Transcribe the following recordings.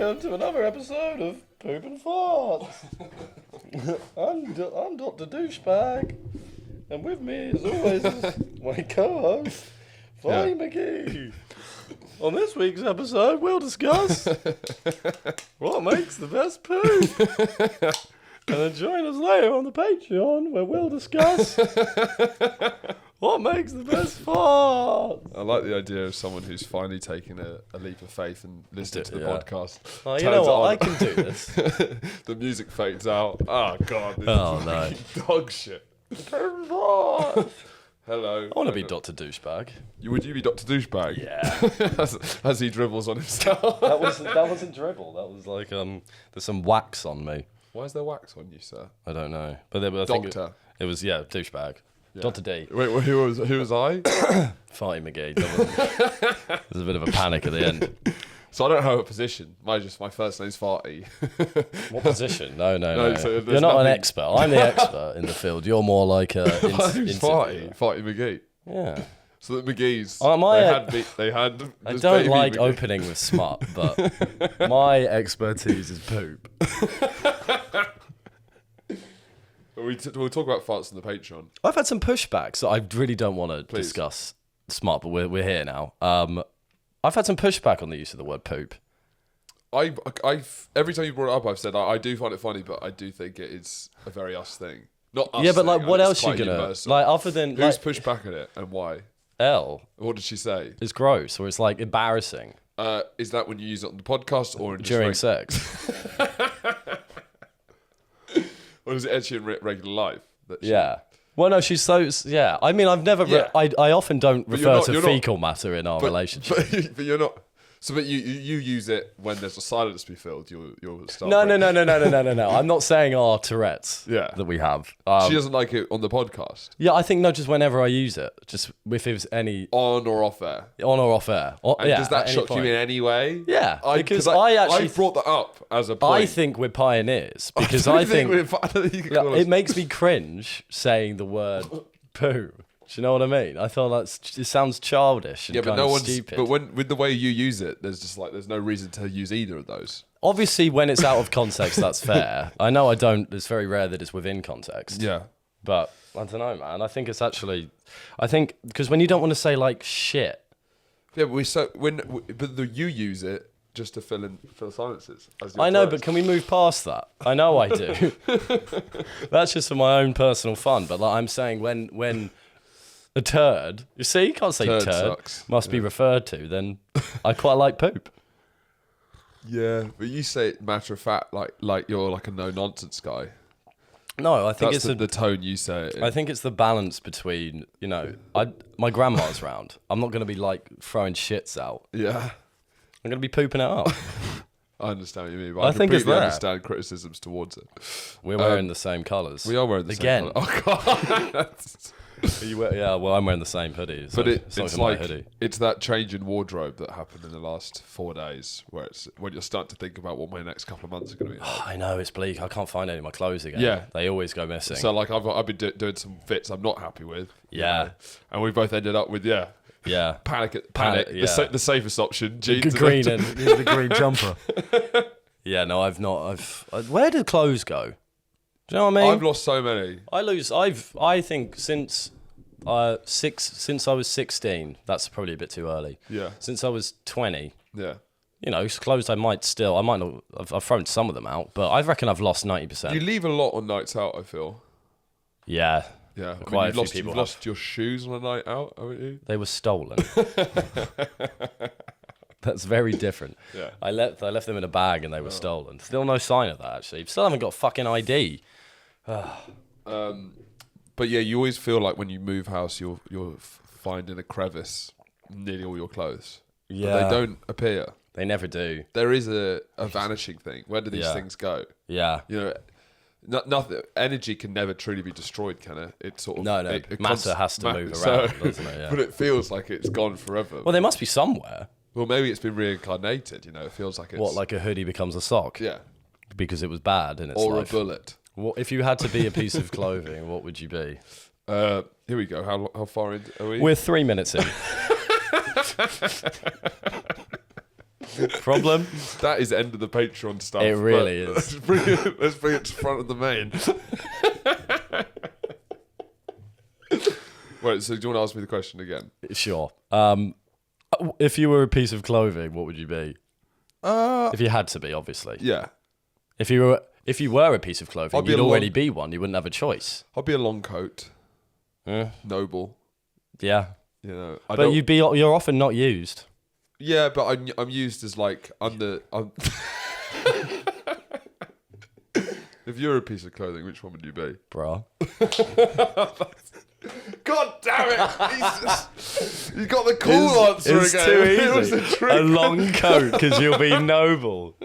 welcome to another episode of Poop and Farts. I'm Dr. Douchebag, and with me, as always, is my co-host, Fly McGee. On this week's episode, we'll discuss what makes the best poop. And then join us later on the Patreon, where we'll discuss what makes the best fart. I like the idea of someone who's finally taken a leap of faith and listened to the podcast. Oh, you know what? I can do this. The music fades out. Oh, God. This Oh, no. Dog shit. Hello. I want to be Dr. Douchebag. Would you be Dr. Douchebag? Yeah. as he dribbles on himself. That wasn't dribble. That was like, there's some wax on me. Why is there wax on you, sir? I don't know. But I think it was, douchebag. Yeah. Dr. D. Wait, who was I? Farty McGee. There's a bit of a panic at the end. So I don't have a position. My first name's Farty. What position? No. So you're not an expert. I'm the expert in the field. You're more like a Who's Farty? Farty McGee. Yeah. So the McGee's, they had I don't like opening with smut, but my expertise is poop. We'll talk about farts on the Patreon. I've had some pushbacks that I really don't want to discuss smut, but we're here now. I've had some pushback on the use of the word poop. I've every time you brought it up, I've said I do find it funny, but I do think it is a very us thing. Not us. Yeah, but thing, what else it's you quite gonna universal. like other than who's pushed back at it and why? L. What did she say? It's gross, or it's like embarrassing. Is that when you use it on the podcast or during sex? Or is it actually in regular life? Yeah. Well, no, she's so... Yeah. I mean, I've never... Yeah. I often don't refer to fecal matter in our relationship. But you're not... So, but you use it when there's a silence to be filled. You'll start... No. I'm not saying our Tourette's that we have. She doesn't like it on the podcast. Yeah, I think not just whenever I use it. Just if it was any... On or off air? On or off air. And does that shock you in any way? Yeah. Because I brought that up as a point. I think we're pioneers. Because I think it makes me cringe saying the word poo. Do you know what I mean? I feel like it sounds childish and kind of stupid. But with the way you use it, there's no reason to use either of those. Obviously, when it's out of context, that's fair. I know I don't. It's very rare that it's within context. Yeah. But I don't know, man. I think it's actually, because when you don't want to say like shit. Yeah, but you use it just to fill silences. I know, but can we move past that? I know I do. That's just for my own personal fun. But like I'm saying, when a turd, you see, you can't say turd must be referred to, then I quite like poop. Yeah, but you say it matter of fact, like you're like a no-nonsense guy. No, I think it's the tone you say it in. I think it's the balance between, my grandma's round. I'm not going to be like throwing shits out. Yeah. I'm going to be pooping it up. I understand what you mean, but I think it's there. Understand criticisms towards it. We're wearing the same colours. We are wearing the same colours. Oh, God. I'm wearing the same hoodie. So but it's like it's that change in wardrobe that happened in the last 4 days, where it's when you're starting to think about what my next couple of months are going to be like. I know, it's bleak. I can't find any of my clothes again. Yeah, they always go missing. So like I've been doing some fits I'm not happy with. Yeah, and we both ended up with panic. Yeah. The safest option, jeans, green and the green jumper. Yeah, no, I've not. Where did clothes go? Do you know what I mean? I've lost so many. I think since I was 16, that's probably a bit too early. Yeah. Since I was 20. Yeah. Clothes I might not. I've thrown some of them out, but I reckon I've lost 90%. You leave a lot on nights out, I feel. Yeah. Yeah. You've lost your shoes on a night out, haven't you? They were stolen. That's very different. Yeah. I left them in a bag and they were stolen. Still no sign of that, actually. Still haven't got a fucking ID. But yeah, you always feel like when you move house, you're finding a crevice nearly all your clothes. Yeah. But they don't appear. They never do. There is a vanishing thing. Where do these things go? Yeah. Nothing. Energy can never truly be destroyed, can it? It's sort of matter has to move around, doesn't it? Yeah. But it feels like it's gone forever. Well, they must be somewhere. Well, maybe it's been reincarnated. It feels like it's like a hoodie becomes a sock. Yeah. Because it was bad in its life. Or life. a bullet. What if you had to be a piece of clothing? What would you be? Here we go. How far in are we? We're 3 minutes in. Problem? That is the end of the Patreon stuff. It really but is. Let's bring it to front of the main. Wait, so do you want to ask me the question again? Sure. If you were a piece of clothing, what would you be? If you had to be, obviously. Yeah. If you were a piece of clothing, you'd already be one. You wouldn't have a choice. I'd be a long coat. Yeah. Noble. Yeah. You know. But you're often not used. Yeah, but I'm used as like If you're a piece of clothing, which one would you be? Bra. God damn it! You got the cool answer It's again. too It was easy. a trick. A long coat, because you'll be noble.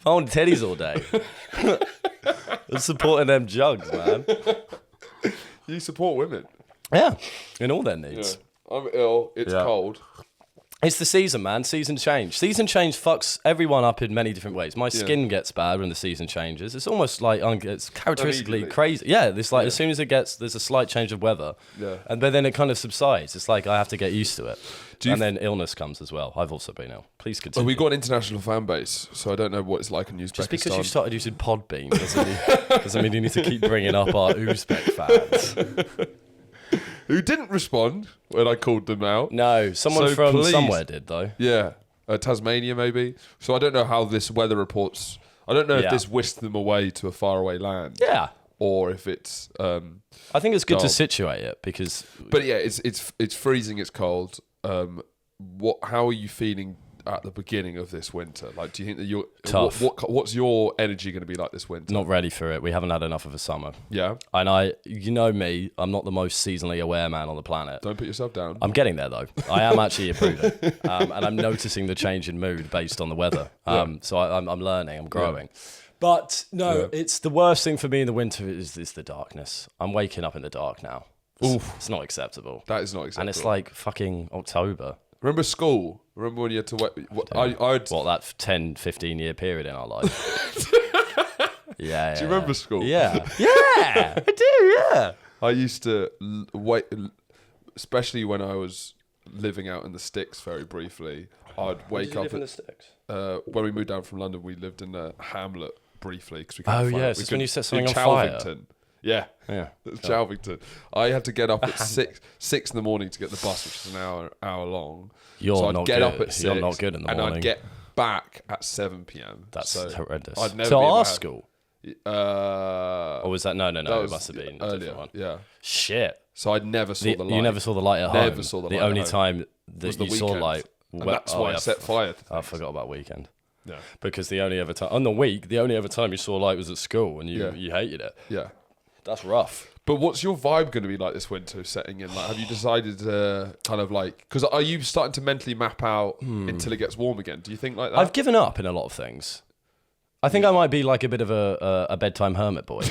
I want teddies all day. I'm supporting them jugs, man. You support women. Yeah, in all their needs. Yeah. I'm ill. It's cold. It's the season, man. Season change. Season change fucks everyone up in many different ways. My skin gets bad when the season changes. It's almost like it's characteristically crazy. Yeah, it's like as soon as there's a slight change of weather, but then it kind of subsides. It's like I have to get used to it. And then illness comes as well. I've also been ill. Please continue. Well, we've got an international fan base, so I don't know what it's like in Uzbekistan. Just because you started using Podbean doesn't mean you need to keep bringing up our Uzbek fans. Who didn't respond when I called them out. No, someone from somewhere did, though. Yeah, Tasmania maybe. So I don't know how this weather reports... I don't know if this whisked them away to a faraway land. Yeah. Or if it's... I think it's good to situate it, because... But yeah, it's freezing, it's cold. How are you feeling at the beginning of this winter? Like, do you think that you're... Tough. What's your energy going to be like this winter? Not ready for it. We haven't had enough of a summer. Yeah? And you know me, I'm not the most seasonally aware man on the planet. Don't put yourself down. I'm getting there, though. I am actually improving. And I'm noticing the change in mood based on the weather. So I'm learning, I'm growing. Yeah. But no, it's the worst thing for me in the winter is the darkness. I'm waking up in the dark now. It's not acceptable. That is not acceptable. And it's like fucking October. Remember school? Remember when you had to wait? That 10, 15 year period in our life? Yeah. Do you remember school? Yeah. Yeah, I do, yeah. I used to wait, especially when I was living out in the sticks very briefly. I'd wake up in the sticks? When we moved down from London, we lived in a hamlet briefly. Cause we yes, it's when you set something on fire. Yeah. Chalvington. I had to get up at 6 in the morning to get the bus, which is an hour long. You're not good at 6. You're not good in the morning. And I'd get back at 7 p.m. That's horrendous. I'd never to our school? Or was that? No. It must have been earlier. A different one. Yeah. Shit. So I never saw the light. You never saw the light at home? Never saw the light. The only time that you saw light... And that's why I set fire to things. I forgot about weekend. Yeah. Because the only other time... On the week, the only other time you saw light was at school, and you hated it. Yeah. That's rough. But what's your vibe going to be like this winter setting in? Like, have you decided to kind of like... Because are you starting to mentally map out until it gets warm again? Do you think like that? I've given up in a lot of things. I think I might be like a bit of a bedtime hermit boy.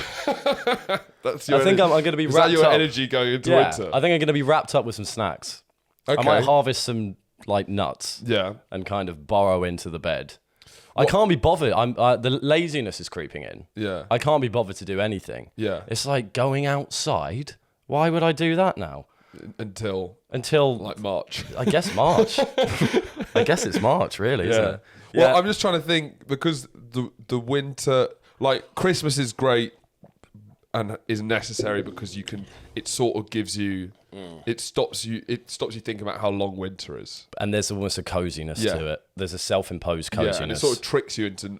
That's your I think I'm going to be wrapped up. Is that your energy going into winter? I think I'm going to be wrapped up with some snacks. Okay. I might harvest some like nuts. Yeah. And kind of burrow into the bed. I can't be bothered. The laziness is creeping in. Yeah. I can't be bothered to do anything. Yeah. It's like going outside. Why would I do that now? Until like March. I guess March. I guess it's March, really, isn't it? Well, I'm just trying to think, because the winter, like Christmas is great and is necessary because it sort of gives you, it stops you thinking about how long winter is. And there's almost a coziness to it. There's a self-imposed coziness. Yeah, and it sort of tricks you into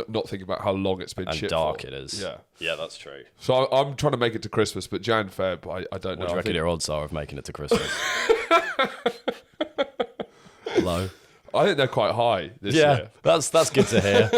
not thinking about how long it's been and shit dark for. it is. Yeah. Yeah, that's true. So I'm trying to make it to Christmas, but Jan, Feb, I don't know. What do you reckon your odds are of making it to Christmas? Low. I think they're quite high this year. That's good to hear.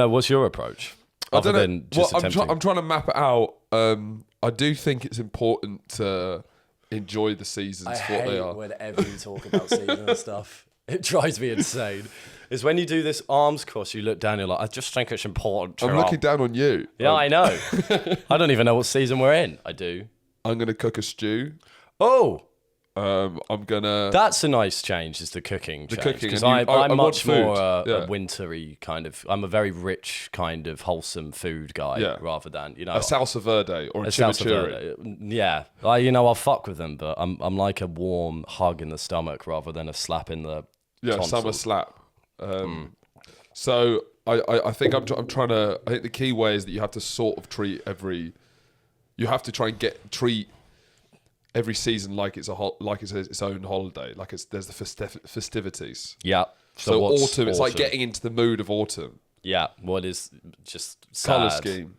What's your approach? I'm trying to map it out. I do think it's important to enjoy the seasons for what they are. Whenever you talk about season stuff, it drives me insane. It's when you do this arms cross, you look down, you're like, I just think it's important to... I'm looking down on you. Yeah, I know. I don't even know what season we're in. I do. I'm going to cook a stew. Oh! I'm gonna. That's a nice change. Is the cooking change? cooking, Because and I'm I want much food. more Yeah. a wintry kind of. I'm a very rich kind of wholesome food guy rather than a salsa verde or a salsa chimichurri. verde. Yeah, I'll fuck with them, but I'm like a warm hug in the stomach rather than a slap in the tonsils. Summer slap. So I think I'm trying to. I think the key way is that you have to sort of treat every. You have to try and treat every season like it's its own holiday. Like there's the festivities. Yeah. So autumn, it's like getting into the mood of autumn. Yeah. What is just sad. Colour scheme.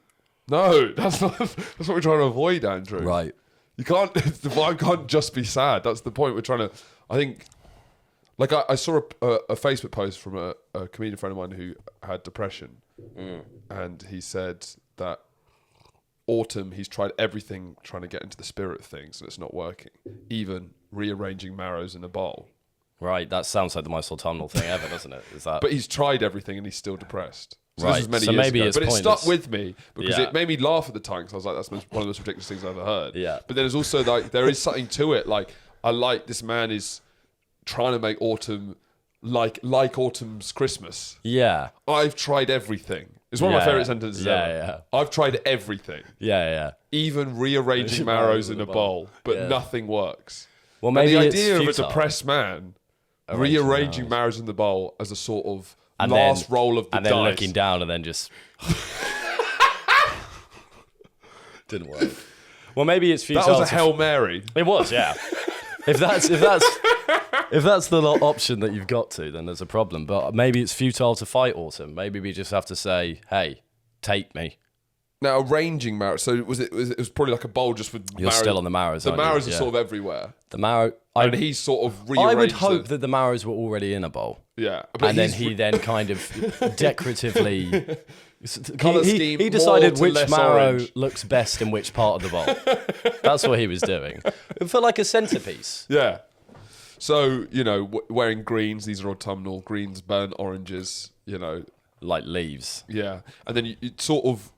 No, that's what we're trying to avoid, Andrew. Right. You can't. The vibe can't just be sad. That's the point we're trying to. I think. Like I saw a Facebook post from a comedian friend of mine who had depression, and he said that autumn he's tried everything trying to get into the spirit of things and it's not working. Even rearranging marrows in a bowl. Right. That sounds like the most autumnal thing ever, doesn't it? Is that? But he's tried everything and he's still depressed. So Right. This was many So years maybe ago. it's But it pointless. stuck with me because Yeah. it made me laugh at the time because I was like, that's one of the most ridiculous things I've ever heard. Yeah. But then there's also like there is something to it. Like I like this man is trying to make autumn like autumn's Christmas. Yeah. I've tried everything. It's one of my favourite sentences ever. Yeah. I've tried everything. Yeah. Even rearranging marrows in a bowl, but nothing works. Well, And maybe the it's idea of a futile. depressed man Arranging rearranging marrows in the bowl as a sort of And last then- roll of the and then dice. looking down and then just didn't work. Well, maybe it's futile. That was a to- Hail Mary. It was, yeah. if that's the option that you've got to, then there's a problem. But maybe it's futile to fight autumn. Maybe we just have to say, "Hey, take me." Now, arranging marrows. So it was probably like a bowl just with You're still on the marrows. The aren't you? marrows are Yeah. sort of everywhere. The marrow. And he sort of rearranged I would hope them. that the marrows were already in a bowl. Yeah. But And then he's he then kind of decoratively. Colour he scheme, he decided more to which less marrow orange. looks best in which part of the bowl. That's what he was doing. For like a centerpiece. Yeah. So, wearing greens, these are autumnal. Greens, burnt oranges, Like leaves. Yeah. And then you sort of,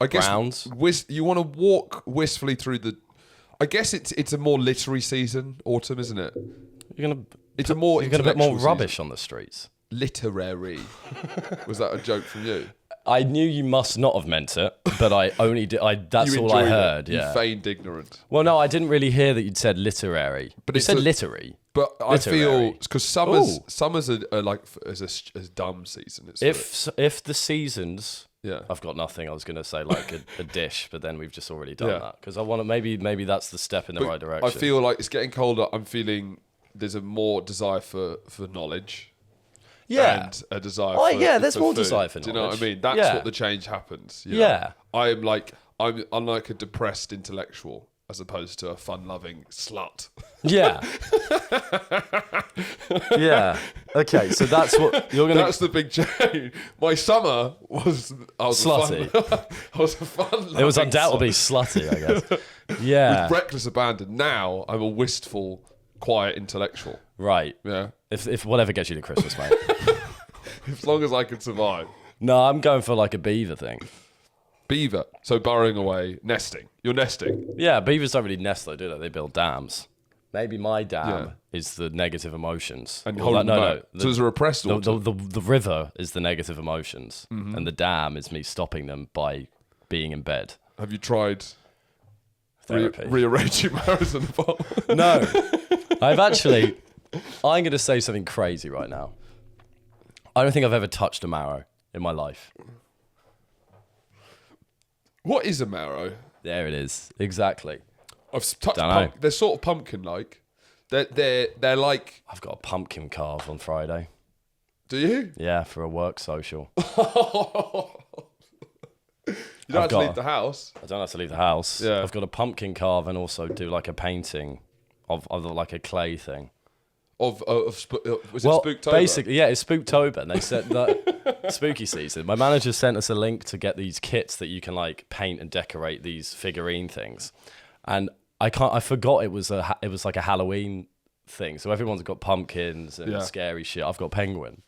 I guess, Browns. you want to walk wistfully through the, I guess it's a more literary season, autumn, isn't it? You're gonna It's a more You're gonna put more intellectual rubbish on the streets. season. Literary. Was that a joke from you? I knew you must not have meant it, but I only did. That's You all I enjoyed it. heard. You Yeah. feigned ignorant. Well, no, I didn't really hear that you'd said literary. But you it's said a- literary. But I Literary. feel because summers Ooh. are like as a dumb season. It's If the seasons, yeah. I've got nothing. I was going to say like a dish, but then we've just already done Yeah. that because I want to. Maybe that's the step in the right direction. I feel like it's getting colder. I'm feeling there's a more desire for knowledge. Yeah. And a desire Oh, for yeah, there's for more food. desire for Do you know what I knowledge. mean? That's Yeah. what the change happens. Yeah. I'm like a depressed intellectual as opposed to a fun-loving slut. Yeah. Yeah. Okay, so that's what you're gonna. That's the big change. My summer was Slutty. I was a fun. It was undoubtedly slutty, I guess. Yeah. reckless abandon. Now I'm a wistful, quiet intellectual. Right. Yeah. If whatever gets you to Christmas, mate. As long as I can survive. No, I'm going for like a beaver thing. Beaver. So burrowing away, nesting. You're nesting. Yeah, beavers don't really nest though, do they? They build dams. Maybe my dam Yeah. is the negative emotions. And Well, hold them no. back. So there's a repressed autumn. The river is the negative emotions, Mm-hmm. and the dam is me stopping them by being in bed. Have you tried Therapy. rearranging marrows in the bowl? No, I've actually. I'm going to say something crazy right now. I don't think I've ever touched a marrow in my life. What is a marrow? There it is. Exactly. I've touched. Dunno. They're sort of pumpkin-like. They're like. I've got a pumpkin carve on Friday. Do you? Yeah, for a work social. You don't have to got- leave the house. I don't have to leave the house. Yeah. I've got a pumpkin carve and also do like a painting of like a clay thing. Was it Spooktober? Basically, yeah, it's Spooktober, and they said that spooky season. My manager sent us a link to get these kits that you can like paint and decorate these figurine things, and I forgot it was like a Halloween thing. So everyone's got pumpkins and Yeah. scary shit. I've got penguin.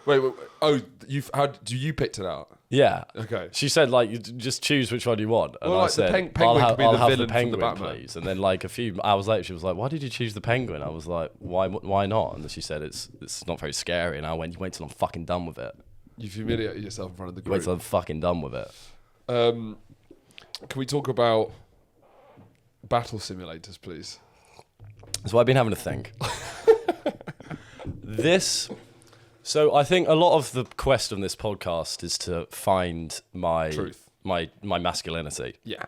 Wait. Oh, you picked it out? Yeah. Okay. She said, like, you just choose which one you want. And Well, I like, the said, penguin could be I'll the have villain the from the penguin, Batman. please. And then, like, a few hours later, she was like, why did you choose the penguin? I was like, why not? And she said, it's not very scary. And I went, you wait till I'm fucking done with it. You've humiliated yourself in front of the group. Wait till I'm fucking done with it. Can we talk about battle simulators, please? So I've been having to think. So I think a lot of the quest on this podcast is to find my Truth. my masculinity. Yeah.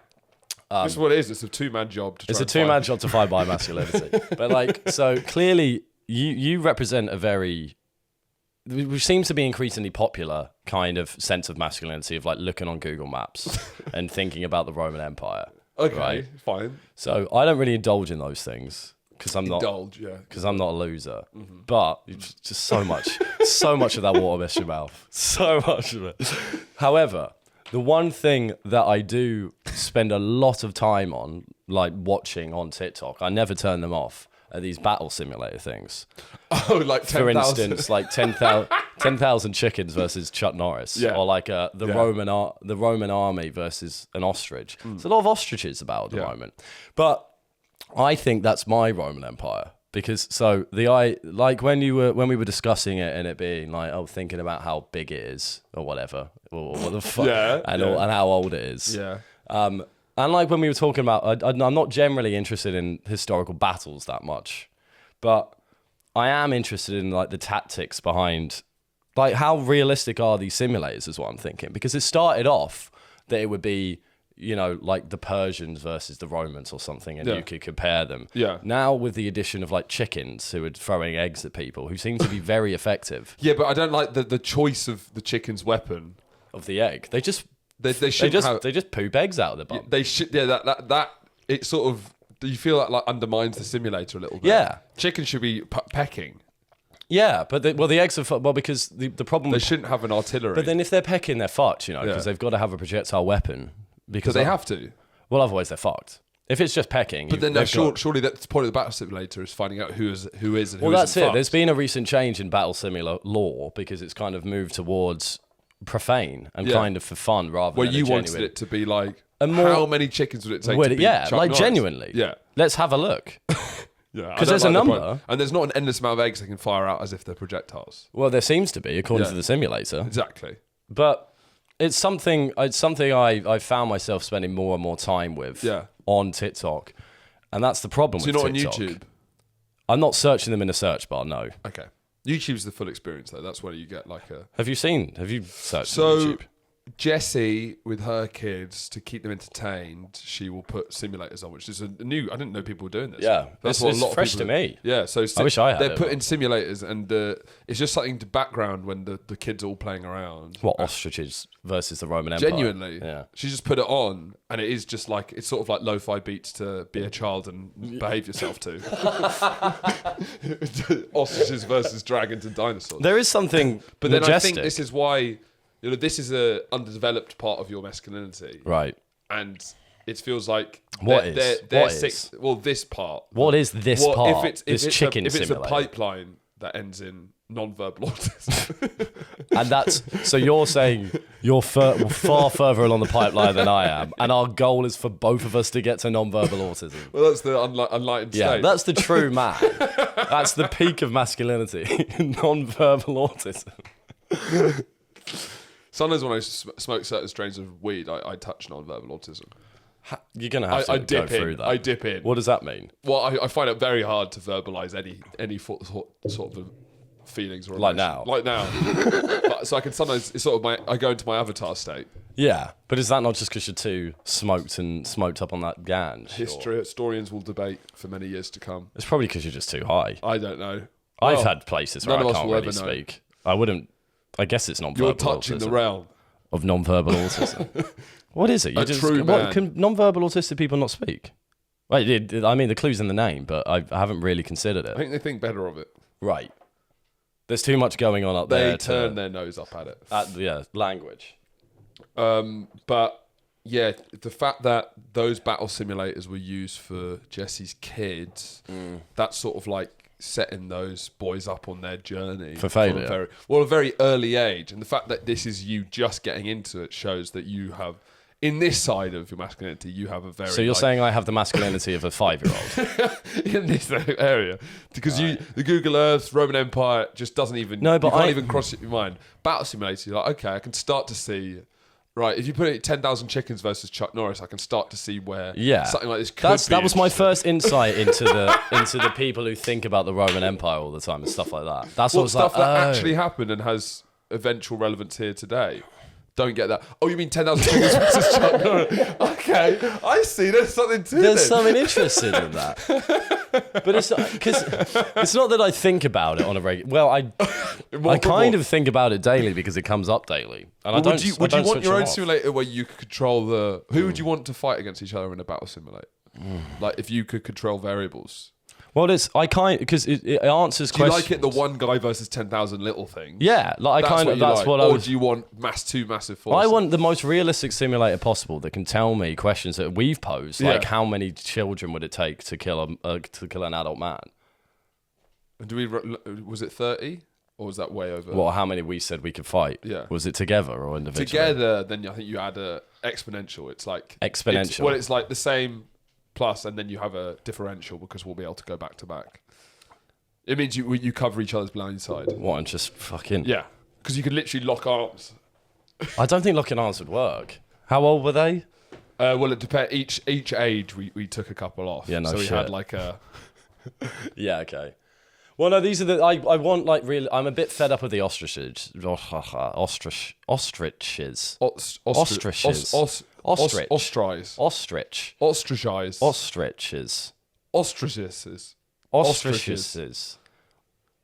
This is what it is. It's a two-man job. It's a two-man job to find my masculinity. But like, so clearly you represent a very, which seems to be increasingly popular kind of sense of masculinity of like looking on Google Maps and thinking about the Roman Empire. Okay, right? fine. So I don't really indulge in those things because I'm not a loser. Mm-hmm. But it's just so much of that water mess your mouth. So much of it. However, the one thing that I do spend a lot of time on, like watching on TikTok, I never turn them off, are these battle simulator things. Oh, like 10,000. For instance, like 10,000 chickens versus Chuck Norris, or like the Roman army versus an ostrich. There's a lot of ostriches about at the moment, but I think that's my Roman Empire. Because like when we were discussing it and it being like, thinking about how big it is or whatever, or what the fuck, and how old it is. Yeah. And like when we were talking about, I'm not generally interested in historical battles that much, but I am interested in like the tactics behind, like how realistic are these simulators is what I'm thinking. Because it started off that it would be, you know, like the Persians versus the Romans or something, and you could compare them. Yeah. Now with the addition of like chickens who are throwing eggs at people, who seem to be very effective. Yeah, but I don't like the choice of the chicken's weapon. Of the egg, they just poop eggs out of the bum. They should. Yeah, that it sort of. Do you feel that like undermines the simulator a little bit? Yeah. Chicken should be pecking. Yeah, but the eggs are because the problem. They shouldn't have an artillery. But then if they're pecking, they're fucked, you know, because they've got to have a projectile weapon. Because they have to. Well, otherwise they're fucked. If it's just pecking, but then surely that's the point of the battle simulator is finding out who is and who isn't. Well, that's it. Fucked. There's been a recent change in battle simulator law because it's kind of moved towards profane and kind of for fun rather than you wanted it to be like how many chickens would it take to beat Chuck Norris? Genuinely. Yeah. Let's have a look. Yeah, because there's a number, and there's not an endless amount of eggs they can fire out as if they're projectiles. Well, there seems to be, according to the simulator. Exactly. But it's something I found myself spending more and more time with on TikTok, and that's the problem. So with you're not TikTok. on YouTube? I'm not searching them in a search bar. No. Okay. YouTube's the full experience though. That's where you get like a. Have you searched on YouTube? Jessie, with her kids, to keep them entertained, she will put simulators on, which is a new. I didn't know people were doing this. Yeah, that's it's a lot fresh of people to me. Yeah, so I wish I had. They're putting simulators, and it's just something to background when the kids are all playing around. What, ostriches versus the Roman Empire? Genuinely, yeah. She just put it on, and it is just like it's sort of like lo-fi beats to be a child and behave yourself to. Ostriches versus dragons and dinosaurs. There is something, but majestic. Then I think this is why. You know, this is a underdeveloped part of your masculinity, right? And it feels like this part. What is this part? If it's a pipeline that ends in non-verbal autism, and that's so you're saying you're far further along the pipeline than I am, and our goal is for both of us to get to non-verbal autism. Well, that's the unlightened state. Yeah, that's the true man. That's the peak of masculinity, non-verbal autism. Sometimes when I smoke certain strains of weed, I touch non-verbal autism. You're going to have to go through that. I dip in. What does that mean? Well, I find it very hard to verbalise any sort of feelings or like emotion. now. Like now. So I can sometimes, it's sort of I go into my avatar state. Yeah, but is that not just because you're too smoked up on that ganj? Historians will debate for many years to come. It's probably because you're just too high. I don't know. I've had places where I can't really speak. I guess it's non-verbal. You're touching the realm of non-verbal autism. What is it? Can non-verbal autistic people not speak? Right, I mean, the clue's in the name, but I haven't really considered it. I think they think better of it. Right. There's too much going on up there. They turn their nose up at it. Language. But yeah, the fact that those battle simulators were used for Jesse's kids, that's sort of like setting those boys up on their journey For failure. from a very early age. And the fact that this is you just getting into it shows that you have, in this side of your masculinity, you have a very... So you're saying I have the masculinity of a 5-year-old? in this area. Because the Google Earth, Roman Empire just doesn't even... No, but you can't even cross your mind. Battle Simulator, you're like, okay, I can start to see... Right, if you put it 10,000 chickens versus Chuck Norris, I can start to see where something like this could be. That was my first insight into the people who think about the Roman Empire all the time and stuff like that. That's what stuff like, that actually happened and has eventual relevance here today. Don't get that. Oh, you mean 10,000 chickens versus Chuck Norris? Okay, I see. There's something to There's this. something interesting in that. But it's not because it's not that I think about it on a regular. Well, I kind of think about it daily because it comes up daily, and I don't. Would you want switch your it own off. simulator where you could control the? Who would you want to fight against each other in a battle simulator? Like if you could control variables. Well, because it answers Do you questions. like it the one guy versus 10,000 little things? Yeah, like That's what I Or was. do you want two massive forces? I want the most realistic simulator possible that can tell me questions that we've posed, like how many children would it take to kill an adult man? Was it 30 or was that way over? Well, how many we said we could fight? Yeah. Was it together or individually? Together, then I think you add a exponential. It's like Exponential. It's like the same plus, and then you have a differential because we'll be able to go back to back. It means you cover each other's blind side. What, and just fucking... Yeah, because you could literally lock arms. I don't think locking arms would work. How old were they? Well, it depends. Each age, we took a couple off. Yeah, no so we shit. had like a... Yeah, okay. Well, no, these are the... I want, like, really... I'm a bit fed up with the ostriches. Ostriches. Ostriches. Ostrich. Ostriches. Ostrich. Ostrachize. Ostriches. Ostriches. Ostriches.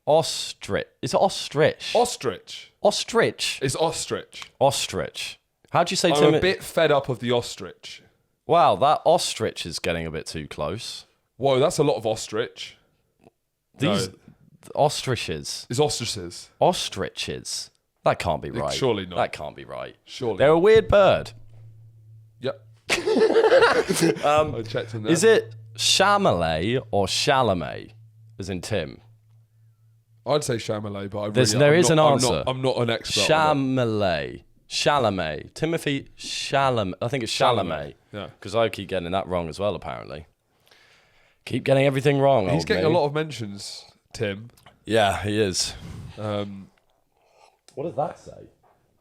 Ostrich. It's ostrich. Ostrich. Ostrich. It's ostrich. Ostrich. How'd you say, I'm Tim? a bit fed up of the ostrich. Wow, that ostrich is getting a bit too close. Whoa, that's a lot of ostrich. These ostriches. It's ostriches. Ostriches. That can't be right. Surely not. That can't be right. Surely. They're a weird bird. Yep. I checked in there. Is it Chalamet or Chalamet? As in Tim. I'd say Chalamet, but There is an answer. I'm not an expert. on Chalamet. Timothy Chalamet. I think it's Chalamet. Yeah. Because I keep getting that wrong as well, apparently. Keep getting everything wrong. He's getting a lot of mentions, Tim. Yeah, he is. What does that say?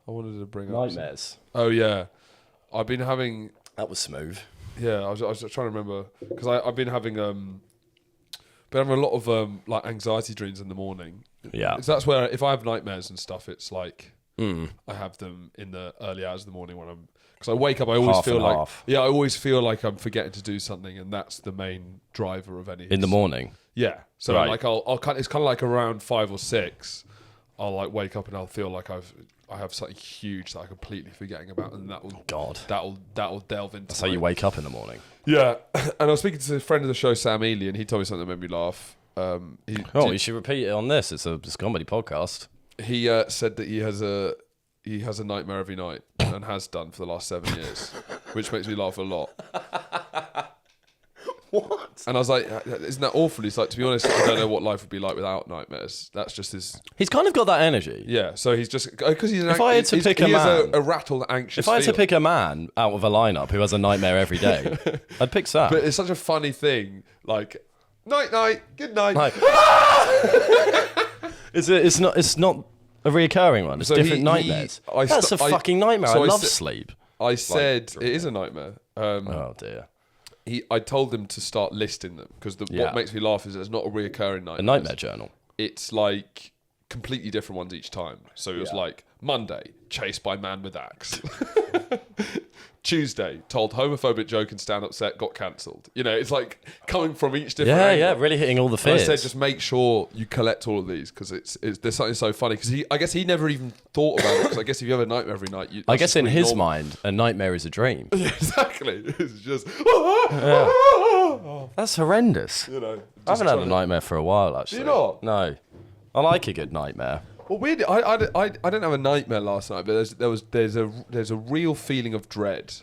I wanted to bring up Nightmares. Oh yeah, I've been having. That was smooth. Yeah, I was trying to remember because I've been having a lot of like anxiety dreams in the morning. Yeah. So that's where if I have nightmares and stuff, it's like I have them in the early hours of the morning when because I wake up, I always feel like I always feel like I'm forgetting to do something, and that's the main driver of any. In the morning. Yeah. So Right. like it's kind of like around 5 or 6, I'll like wake up and I'll feel like I have something huge that I'm completely forgetting about, and that'll delve into. That's how you wake up in the morning. Yeah, and I was speaking to a friend of the show, Sam Ely, and he told me something that made me laugh. You should repeat it on this. It's a comedy podcast. He said that he has a nightmare every night and has done for the last 7 years, which makes me laugh a lot. What? And I was like, isn't that awful? He's like, to be honest, I don't know what life would be like without nightmares. That's just his... He's kind of got that energy. Yeah, so he's just... Because he's If I had to pick a he has man... a rattled, anxious If I had to feel. pick a man out of a lineup who has a nightmare every day, I'd pick Sam. But it's such a funny thing, like, night, good night. Like, it's not a reoccurring one. It's So different nightmares. That's a fucking nightmare. so I I love said- sleep. I said it is a nightmare. Oh dear. I told him to start listing them because what makes me laugh is it's not a reoccurring nightmare. A nightmare journal. It's like completely different ones each time. So it was like Monday, chased by man with axe. Tuesday, told homophobic joke and stand-up set, got cancelled. You know, it's like coming from each different angle. Really hitting all the And fears. I said, just make sure you collect all of these because there's something so funny. Because I guess he never even thought about it. Because I guess if you have a nightmare every night, I guess in his mind, a nightmare is a dream. Exactly. It's just. That's horrendous. You know, I haven't had a nightmare for a while, actually. you not? No. I like a good nightmare. Well, weirdly, I didn't have a nightmare last night, but there's a real feeling of dread,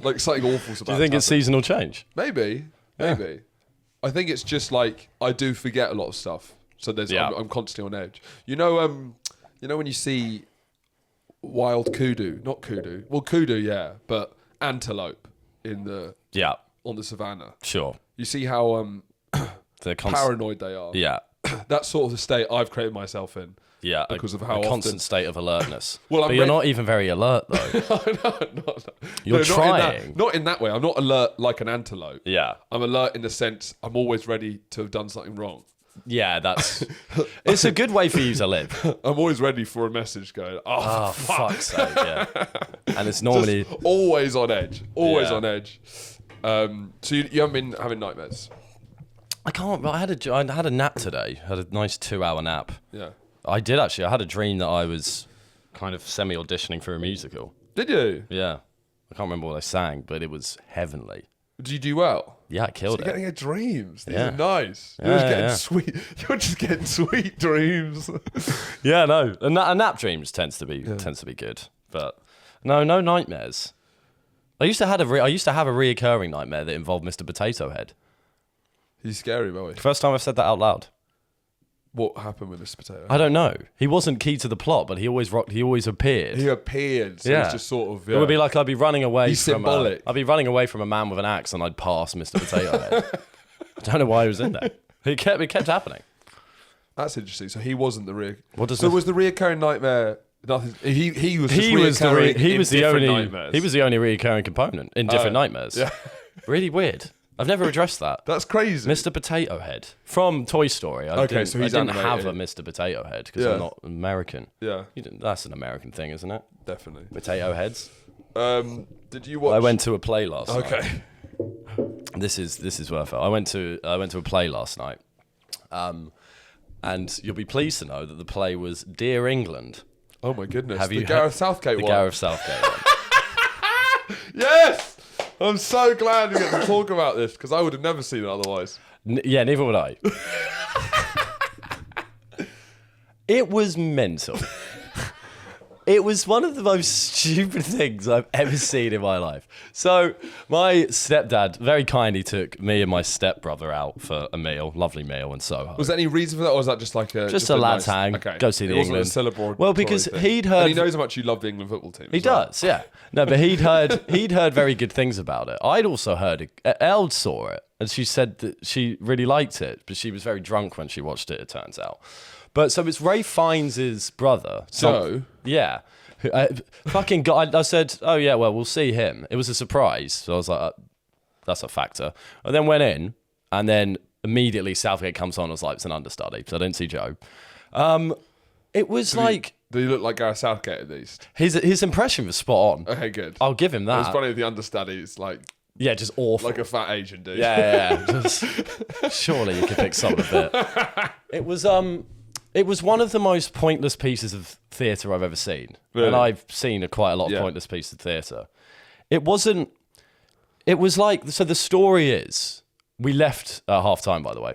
like something awful's about. Do you think to it's happen. seasonal change? Maybe. I think it's just like I do forget a lot of stuff. So I'm constantly on edge. You know when you see wild kudu, not kudu. Well, kudu, yeah, but antelope on the savannah. Sure. You see how paranoid they are. Yeah. That's sort of the state I've created myself in. Yeah, because of how a constant state of alertness. Well, but you're not even very alert though. No. You're trying. Not in that way. I'm not alert like an antelope. Yeah. I'm alert in the sense I'm always ready to have done something wrong. Yeah, it's a good way for you to live. I'm always ready for a message going, oh fuck's sake, yeah. And it's normally... Just always on edge. Always on edge. So you haven't been having nightmares? I can't. I had a nap today. I had a nice 2-hour nap. Yeah. I did actually. I had a dream that I was kind of semi-auditioning for a musical. Did you? Yeah. I can't remember what I sang, but it was heavenly. Did you do well? Yeah, I killed it. You're getting dreams. These are nice. You're just getting sweet. You're just getting sweet dreams. Yeah, no. A nap dreams tends to be good, but no nightmares. I used to have a reoccurring nightmare that involved Mr. Potato Head. He's scary, boy. First time I've said that out loud. What happened with this potato? I don't know. He wasn't key to the plot, but he always appeared. He appeared. So it's just sort of. It would be like I'd be running away. He's symbolic. I'd be running away from a man with an axe, and I'd pass Mr. Potato Head. I don't know why he was in there. It kept happening. That's interesting. So he wasn't the real. Was the reoccurring nightmare? Nothing. He was the only reoccurring component in different nightmares. Yeah. Really weird. I've never addressed that. That's crazy. Mr. Potato Head from Toy Story. I didn't have a Mr. Potato Head because I'm not American. Yeah. That's an American thing, isn't it? Definitely. Potato heads. Did you watch? I went to a play last night. Okay. This is worth it. I went to a play last night. And you'll be pleased to know that the play was Dear England. Oh my goodness. Gareth Southgate one. The Gareth Southgate one. Yes! I'm so glad we get to talk about this because I would have never seen it otherwise. Yeah, neither would I. It was mental. It was one of the most stupid things I've ever seen in my life. So my stepdad very kindly took me and my stepbrother out for a meal, lovely meal in Soho. Was there any reason for that, or was that just like a lad's hang? Okay. Go see the England. Wasn't a celebratory well, because thing. he'd heard. And he knows how much you love the England football team. He does, yeah. No, but he'd heard very good things about it. I'd also heard it. Elle saw it, and she said that she really liked it, but she was very drunk when she watched it. It turns out. But so it's Ray Fiennes' brother. So yeah. Fucking guy. I said, oh yeah, well, we'll see him. It was a surprise. So I was like, that's a factor. I then went in, and then immediately Southgate comes on. I was like, it's an understudy, so I didn't see Joe. It was Did he look like Gareth Southgate at least? His impression was spot on. Okay, good. I'll give him that. It was funny with the understudies, like... Yeah, just awful. Like a fat Asian dude. Yeah. Just, surely you could pick some of it. It was one of the most pointless pieces of theatre I've ever seen. Really? And I've seen quite a lot of pointless pieces of theatre. It was like, so the story is, we left at half-time, by the way.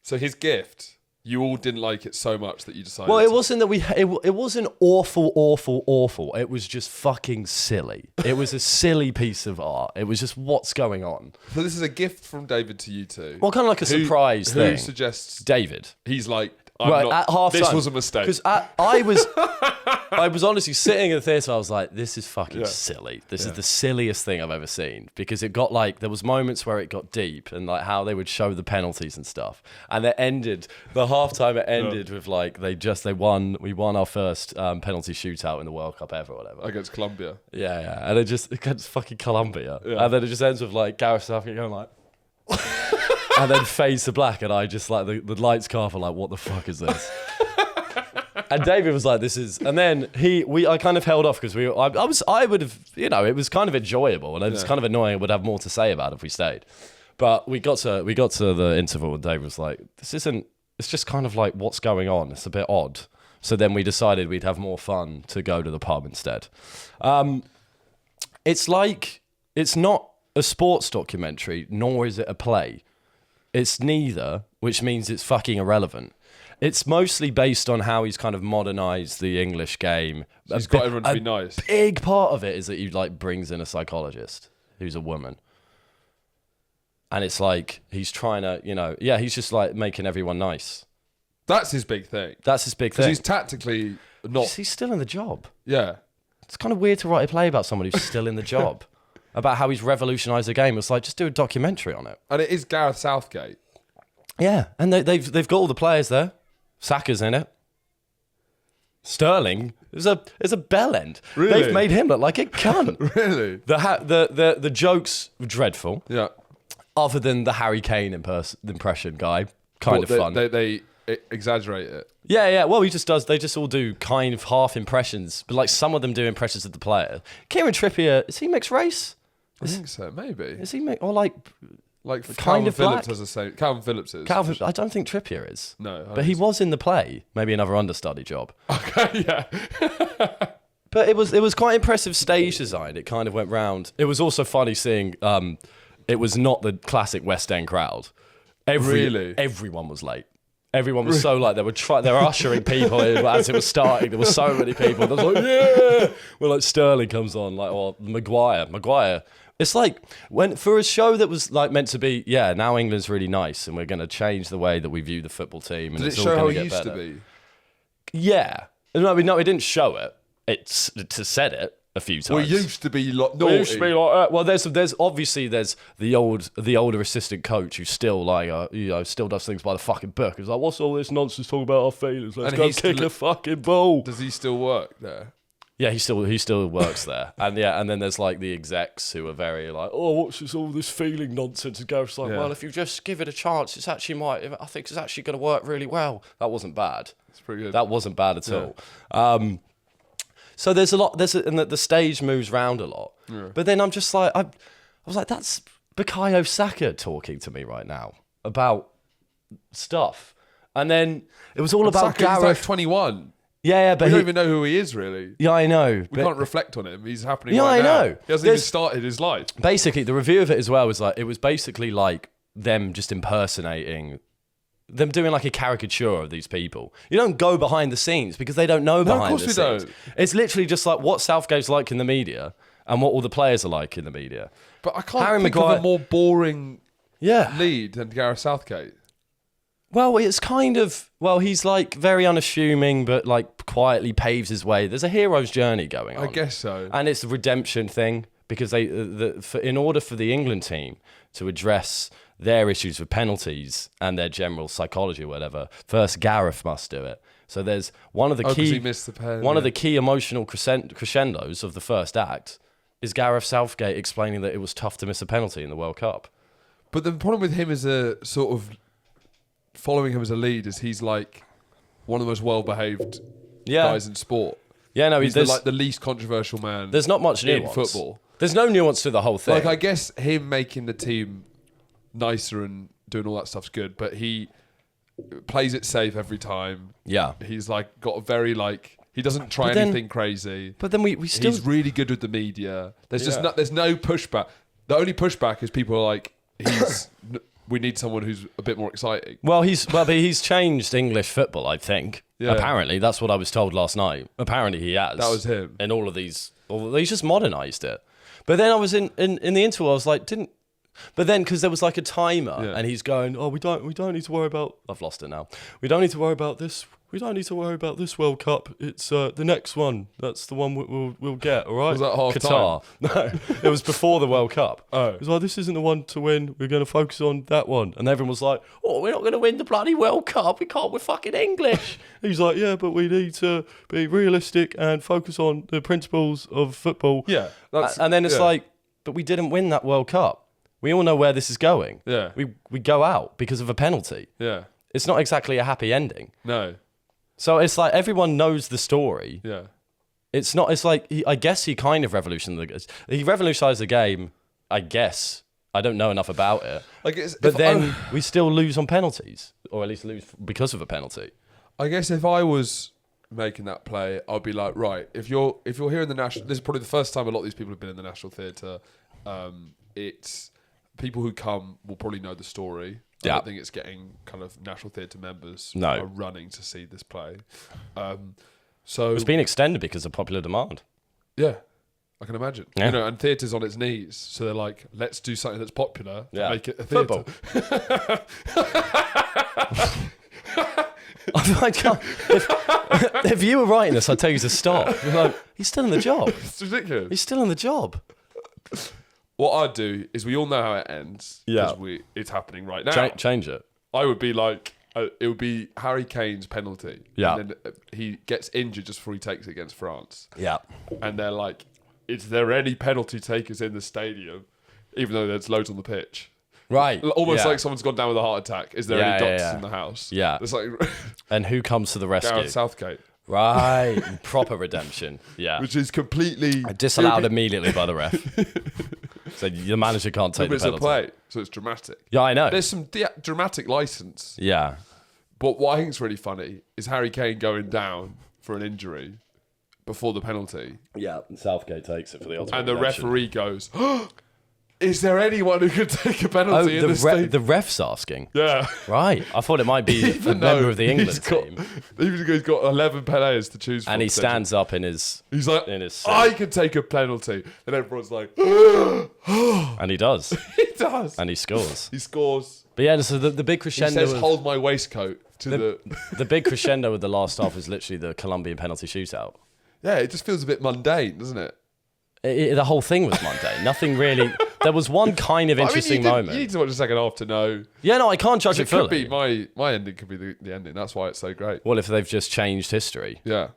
So his gift, you all didn't like it so much that you decided... Well, it wasn't that it wasn't awful. It was just fucking silly. It was a silly piece of art. It was just, what's going on? So this is a gift from David to you two. Well, kind of like a surprise thing. Who suggests... David. He's like... At half this time, was a mistake. Because I was honestly sitting in the theatre. I was like, "This is fucking silly. This is the silliest thing I've ever seen." Because it got like there was moments where it got deep and like how they would show the penalties and stuff. And the halftime. It ended with like we won our first penalty shootout in the World Cup ever, or whatever, against Colombia. Yeah, and it against fucking Colombia, and then it just ends with like Gareth Southgate going like. And then fades to black, and I just like the lights come off, and like, what the fuck is this? And David was like, "This is," and then I kind of held off because I would have, it was kind of enjoyable, and it's kind of annoying. I would have more to say about it if we stayed, but we got to the interval, and David was like, "This isn't. It's just kind of like what's going on. It's a bit odd." So then we decided we'd have more fun to go to the pub instead. It's not a sports documentary, nor is it a play. It's neither, which means it's fucking irrelevant. It's mostly based on how he's kind of modernised the English game. So he's got everyone to be nice. A big part of it is that he like brings in a psychologist who's a woman. And it's like he's trying to, he's just like making everyone nice. That's his big thing. That's his big Because thing. he's tactically not. He's still in the job. Yeah. It's kind of weird to write a play about someone who's still in the job, about how he's revolutionised the game. It's like, just do a documentary on it. And it is Gareth Southgate. Yeah, and they've got all the players there. Saka's in it. Sterling is a bell end. Really? They've made him look like a cunt. Really? The jokes were dreadful. Yeah. Other than the Harry Kane impression guy, kind of fun. They exaggerate it. Yeah. Well, he just does. They just all do kind of half impressions, but like some of them do impressions of the player. Kieran Trippier, is he mixed race? I think so. Maybe. Is he or like Calvin kind of Phillips black? has the same. Calvin Phillips is. Calvin? I don't think Trippier is. No. But he was in the play. Maybe another understudy job. Okay. Yeah. But it was quite impressive stage design. It kind of went round. It was also funny seeing. It was not the classic West End crowd. Everyone was late. Everyone was so like they were ushering people in as it was starting. There were so many people. There was like, yeah. Well, like Sterling comes on, like, or Maguire. It's like when for a show that was like meant to be, now England's really nice and we're going to change the way that we view the football team. And Did it's it all show how gonna it get used better. to be? Yeah. No, it didn't show it. It's to said it a few times. Well, it used to be like naughty. It used to be like well, there's obviously the older assistant coach who still like still does things by the fucking book. He's like, what's all this nonsense talking about our feelings? Let's go kick a fucking ball. Does he still work there? Yeah, he still works there, and then there's like the execs who are very like, oh, what's all this feeling nonsense? And Gareth's like, well, if you just give it a chance, I think it's actually going to work really well. That wasn't bad. It's pretty good. That wasn't bad at all. So there's a lot. And the stage moves round a lot. Yeah. But then I'm just like, I was like, that's Bukayo Saka talking to me right now about stuff. And then it was all about Saka, Gareth. He's like 21. Yeah, but we don't even know who he is really. Yeah, I know. We can't reflect on him. He's happening. Yeah, right now. I know. He hasn't even started his life. Basically, the review of it as well was like it was basically like them just impersonating. Them doing like a caricature of these people. You don't go behind the scenes because they don't know behind the scenes. Of course we don't. It's literally just like what Southgate's like in the media and what all the players are like in the media. But I can't think of a more boring lead than Gareth Southgate. Well, it's kind of... Well, he's like very unassuming but like quietly paves his way. There's a hero's journey going on. I guess so. And it's a redemption thing because in order for the England team to address their issues with penalties and their general psychology or whatever, first Gareth must do it. So there's one of the key emotional crescendos of the first act is Gareth Southgate explaining that it was tough to miss a penalty in the World Cup. But the problem with him as a sort of following him as a lead is he's like one of the most well-behaved guys in sport. Yeah, no, he's the least controversial man. There's not much nuance in football. There's no nuance to the whole thing. Like I guess him making the team nicer and doing all that stuff's good, but he plays it safe every time. Yeah, he's like got a very like he doesn't try anything crazy. But then we still he's really good with the media. There's just there's no pushback. The only pushback is people are like we need someone who's a bit more exciting. Well, but he's changed English football, I think. Yeah. Apparently, that's what I was told last night. Apparently, he has. That was him. In all of these, he's just modernised it. But then I was in the interval. I was like, But then, because there was like a timer, and he's going, "Oh, we don't need to worry about." I've lost it now. We don't need to worry about this. We don't need to worry about this World Cup. It's the next one. That's the one we'll get. All right. Was that half Qatar? time? No, it was before the World Cup. Oh, it was like, this isn't the one to win. We're going to focus on that one. And everyone was like, "Oh, we're not going to win the bloody World Cup. We can't. We're fucking English." He's like, "Yeah, but we need to be realistic and focus on the principles of football." Yeah, and then it's like, but we didn't win that World Cup. We all know where this is going. Yeah. We go out because of a penalty. Yeah. It's not exactly a happy ending. No. So it's like everyone knows the story. Yeah. It's not, it's like, I guess he kind of revolutionized the game, I guess. I don't know enough about it. But then we still lose on penalties, or at least lose because of a penalty. I guess if I was making that play, I'd be like, right, if you're here in the national, this is probably the first time a lot of these people have been in the National Theatre. It's people who come will probably know the story. I don't think it's getting kind of National Theatre members are running to see this play. So it's been extended because of popular demand. Yeah. I can imagine. Yeah. You know, and theatre's on its knees, so they're like, let's do something that's popular to make it a theatre. Football. I can't, if you were writing this, I'd tell you to stop. You're like, he's still in the job. It's ridiculous. He's still in the job. What I'd do is, we all know how it ends. Yeah. Because it's happening right now. Change it. I would be like, it would be Harry Kane's penalty. Yeah. And then he gets injured just before he takes it against France. Yeah. And they're like, is there any penalty takers in the stadium? Even though there's loads on the pitch. Right. Almost like someone's gone down with a heart attack. Is there any doctors in the house? Yeah. It's like And who comes to the rescue? Gareth Southgate. Right. Proper redemption. Yeah. Which is completely... Disallowed immediately by the ref. So the manager can't take the It's a penalty. play, so it's dramatic. Yeah, I know. There's some dramatic license. Yeah. But what I think is really funny is Harry Kane going down for an injury before the penalty. Yeah. Southgate takes it for the ultimate And the redemption. referee goes, is there anyone who could take a penalty in this stadium? the ref's asking. Yeah. Right. I thought it might be a member of the England team. Even though he's got 11 players to choose from. And he stands up in his... He's like, in his I could take a penalty. And everyone's like, and he does. he does. And he scores. He scores. But yeah, so the big He crescendo... says, hold my waistcoat to the big crescendo of the last half is literally the Colombian penalty shootout. Yeah, it just feels a bit mundane, doesn't it? The whole thing was mundane. Nothing really... There was one kind of interesting moment. You need to watch the second half to know. Yeah, no, I can't judge it It could fully. be my ending could be the ending. That's why it's so great. Well, if they've just changed history. Yeah.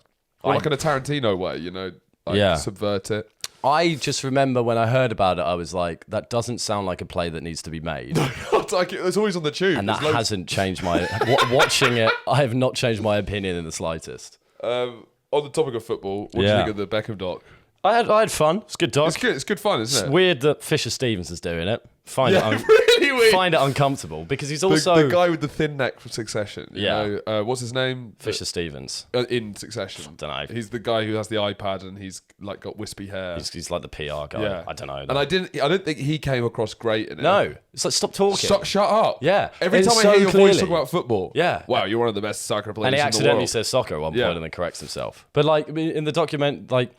Or like in a Tarantino way, you know, like Yeah. subvert it. I just remember when I heard about it, I was like, that doesn't sound like a play that needs to be made. It's like it's always on the tube. And that There's loads- hasn't changed my... watching it, I have not changed my opinion in the slightest. On the topic of football, what do you Yeah. think of the Beckham Doc? I had fun. It's good dog. It's good fun, It's isn't it? weird that Fisher Stevens is doing it. Really weird. Find it uncomfortable because he's also... The guy with the thin neck from Succession. You Yeah. know, what's his name? Fisher Stevens. In Succession. Dunno. He's the guy who has the iPad and he's like got wispy hair. He's like the PR guy. Yeah. I don't know. And I don't think he came across great in it. No. It's like, stop talking. Shut up. Yeah. Every It's time I so hear your voice clearly. talk about football. Yeah. Wow, you're one of the best soccer players And he in the accidentally world. says soccer at one point Yeah. and then corrects himself. But like in the document, like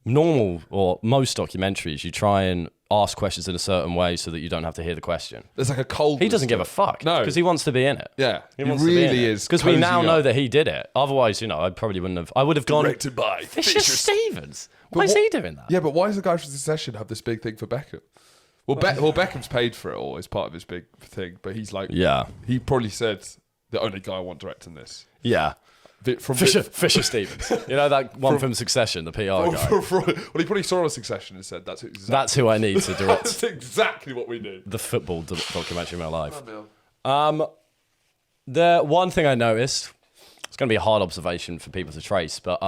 normal or most documentaries, you try and ask questions in a certain way so that you don't have to hear the question. There's like a cold. He doesn't give a fuck. No. Because he wants to be in it. Yeah. He He wants to be in really it. is. Because we now cozying know up. that he did it. Otherwise, you know, I probably wouldn't have. I would have gone. Directed by Fisher Stevens. Why is what- he doing that? Yeah, but why does the guy from Succession have this big thing for Beckham? Well, Beckham's paid for it all as part of his big thing, but he's like, Yeah. he probably said the only guy I want directing this. Yeah. From Fisher Stevens. You know that one from Succession, the PR guy. well, he probably saw a Succession and said, That's who I need to direct that's exactly what we need. the football documentary in my life. The one thing I noticed, it's going to be a hard observation for people to trace, but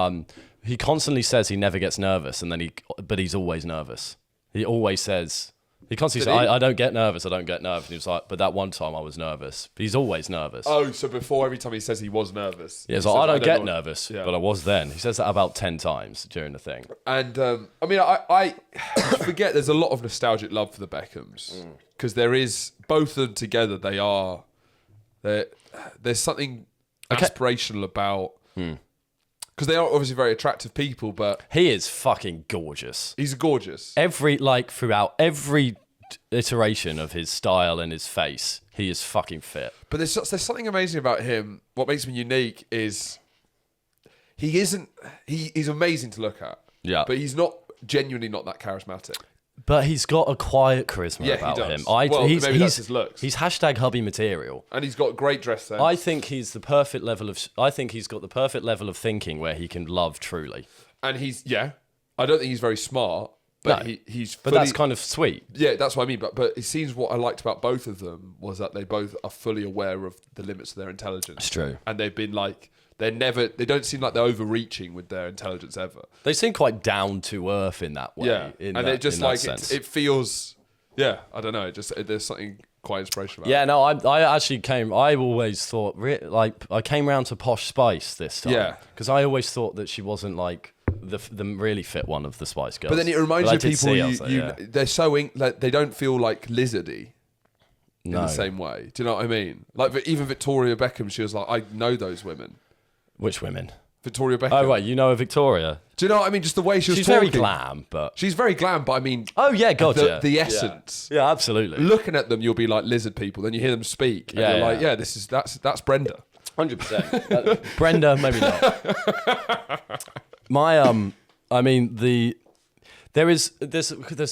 he constantly says he never gets nervous, but he's always nervous. He always says, he constantly says, I don't get nervous, I don't get nervous. And he was like, but that one time I was nervous. But he's always nervous. Oh, so before every time he says he was nervous. Yeah, he so says, I don't get know- nervous, Yeah. but I was then. He says that about 10 times during the thing. And I mean, I forget there's a lot of nostalgic love for the Beckhams because there is both of them together. There's something aspirational about because they are obviously very attractive people, but He is fucking gorgeous. he's gorgeous. Throughout every iteration of his style and his face, he is fucking fit. But there's something amazing about him. What makes him unique is he's amazing to look at. Yeah. But he's genuinely not that charismatic. But he's got a quiet charisma Yeah, he about does. him. Well, maybe that's his looks. He's hashtag hubby material. And he's got great dress sense. I think he's the perfect level of. I think he's got the perfect level of thinking where he can love truly. And I don't think he's very smart, but No. he's But fully, that's kind of sweet. yeah, that's what I mean. But it seems what I liked about both of them was that they both are fully aware of the limits of their intelligence. It's true. And they've been like, they don't seem like they're overreaching with their intelligence ever. They seem quite down to earth in that way. Yeah. in And that, it just in that like, sense. it feels, yeah, I don't know. There's something quite inspirational about Yeah, it. no, I actually came. I always thought, I came round to Posh Spice this time. Yeah. Because I always thought that she wasn't like the really fit one of the Spice Girls. But then it reminds But I you of did people see, I was like, yeah. they're so like they don't feel like lizardy in No. the same way. Do you know what I mean? Like even Victoria Beckham, she was like, I know those women. Which women? Victoria Beckham. Oh, right, you know Victoria. Do you know what I mean? Just the way she was She's talking. very glam, but... She's very glam, but I mean... Oh, yeah, God, yeah. The essence. Yeah, absolutely. Looking at them, you'll be like lizard people. Then you hear them speak. And you're like, that's Brenda. 100%. Brenda, maybe not. I mean, there's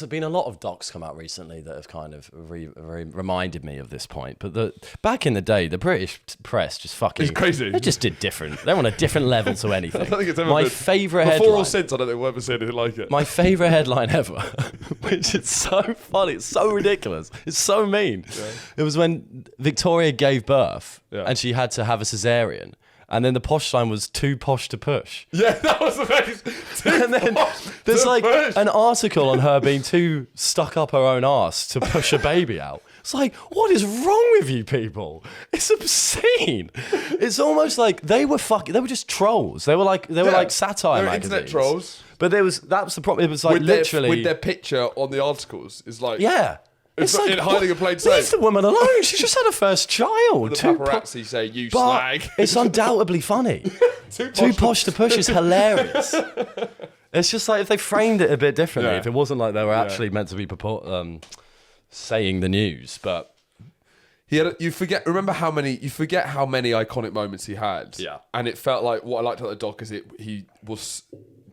been a lot of docs come out recently that have kind of reminded me of this point. But back in the day, the British press just fucking... It's crazy. They just did different. They're on a different level to anything. I don't think it's ever My been, favourite before headline... or since, I don't think we'll ever say anything like it. My favourite headline ever, which is so funny, it's so ridiculous, it's so mean. Yeah. It was when Victoria gave birth and she had to have a cesarean. And then the posh line was too posh to push. Yeah, that was amazing. And then there's like an article on her being too stuck up her own arse to push a baby out. It's like, what is wrong with you people? It's obscene. It's almost like they were just trolls. They were like satire magazines. Internet trolls. But that was the problem. It was like with their picture on the articles. It's like It's like, in hiding in plain sight. Leave the woman alone. She just had her first child. The paparazzi say, you slag. It's undoubtedly funny. Too posh to push is hilarious. It's just like if they framed it a bit differently, if it wasn't like they were actually meant to be saying the news. But you forget how many iconic moments he had. Yeah. And it felt like what I liked about the doc is he was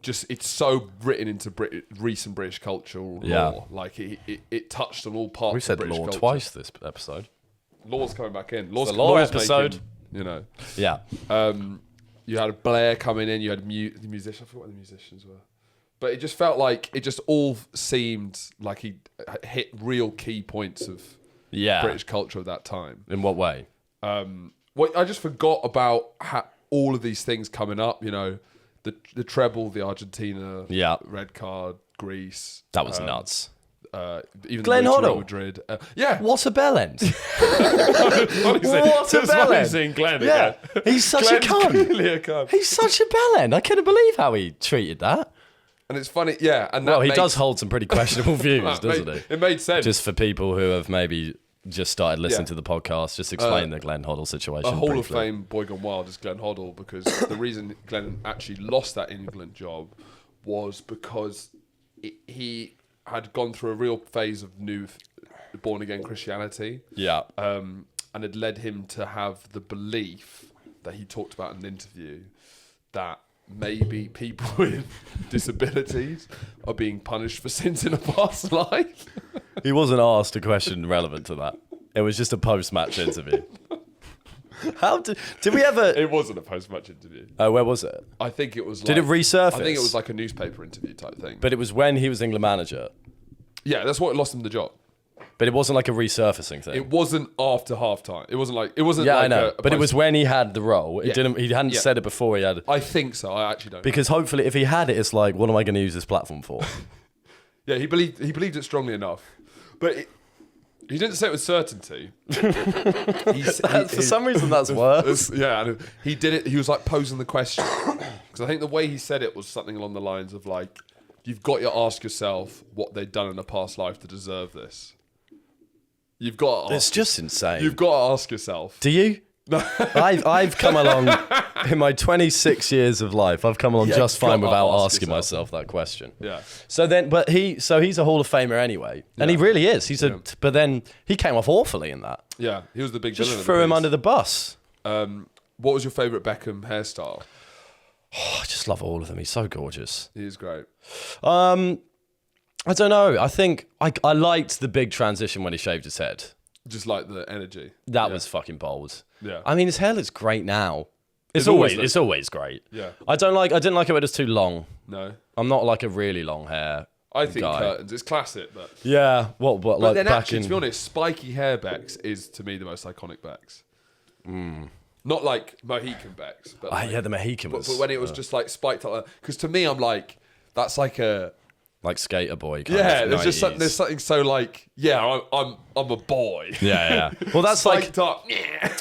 just, it's so written into recent British cultural law. Like it touched on all parts. We said of British law culture. twice this episode. Law's coming back in. Law's episode. Making, Yeah. You had Blair coming in. You had the musicians. I forgot what the musicians were. But it just felt like it just all seemed like he hit real key points of British culture at that time. In what way? I just forgot about all of these things coming up. You know, the treble, the Argentina, red card, Greece. That was nuts. Even Glenn the Real Hoddle. Madrid. What a bell end. What a bell end. Seeing Glenn Yeah. again. He's such Glenn's a cunt. clearly a cunt. He's such a bell end. I couldn't believe how he treated that. And it's funny, and Well, he does hold some pretty questionable views, doesn't he? It made sense. Just for people who have maybe just started listening to the podcast, just explain the Glenn Hoddle situation. A Hall of briefly. Fame boy gone wild is Glenn Hoddle, because the reason Glenn actually lost that England job was because he had gone through a real phase of new born again Christianity. Yeah. And it led him to have the belief that he talked about in an interview that maybe people with disabilities are being punished for sins in a past life. He wasn't asked a question relevant to that. It was just a post-match interview. How did we ever... It wasn't a post-match interview. Oh, where was it? I think it was like... Did it resurface? I think it was like a newspaper interview type thing. But it was when he was England manager. Yeah, that's what lost him the job. But it wasn't like a resurfacing thing. It wasn't after halftime. It wasn't like... It wasn't Yeah, like I know. a But it was when he had the role. It Yeah. didn't. He hadn't Yeah. said it before he had... I think so. I actually don't Because hopefully if he had it, it's like, what am I going to use this platform for? Yeah, he believed it strongly enough. But he didn't say it with certainty. For some reason, that's worse. Yeah, and he did it. He was like posing the question. Because I think the way he said it was something along the lines of like, you've got to ask yourself what they've done in a past life to deserve this. You've got to It's just insane. You've got to ask yourself. Do you? I've come along in my 26 years of life. I've come along Yeah, just fine gotta without ask asking yourself. myself that question. Yeah. So he's a Hall of Famer anyway, and he really is. But then he came off awfully in that. Yeah, he was the big Just villain. threw him under the bus. What was your favourite Beckham hairstyle? Oh, I just love all of them. He's so gorgeous. He is great. I don't know. I think I liked the big transition when he shaved his head. Just like the energy. That was fucking bold. Yeah. I mean, his hair looks great now. It's always always great. Yeah. I didn't like it when it was too long. No. I'm not like a really long hair. I think guy. curtains. It's classic, but... Yeah. What But like then back actually, in... to be honest, spiky hair Becks is, to me, the most iconic Becks. Not like Mohican Becks. But like, yeah, the Mohican was... But when it was just like spiked up... Because to me, I'm like, that's like a... Like Skater Boy kind Yeah, of there's 90s. just something, there's something so like, yeah, I'm a boy. Yeah. Well, that's Spiked like... up.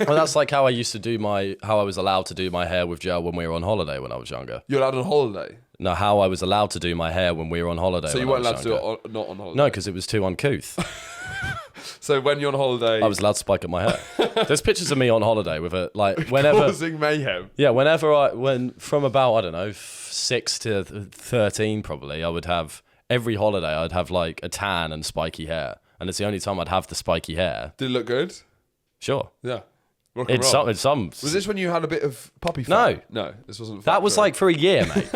Well, that's like how I used to do how I was allowed to do my hair with gel when we were on holiday when I was younger. You're out on holiday? No, how I was allowed to do my hair when we were on holoday. So you weren't allowed to do it not on holiday? No, because it was too uncouth. So when you're on holiday, I was allowed to spike up my hair. There's pictures of me on holiday with it, like whenever causing mayhem. Yeah, when from about, I don't know, 6 to 13 probably, I would have every holiday I'd have like a tan and spiky hair, and it's the only time I'd have the spiky hair. Did it look good? Sure. Yeah. Rock and It's roll. some. Was this when you had a bit of puppy fat? No, this wasn't. That was like for a year, mate.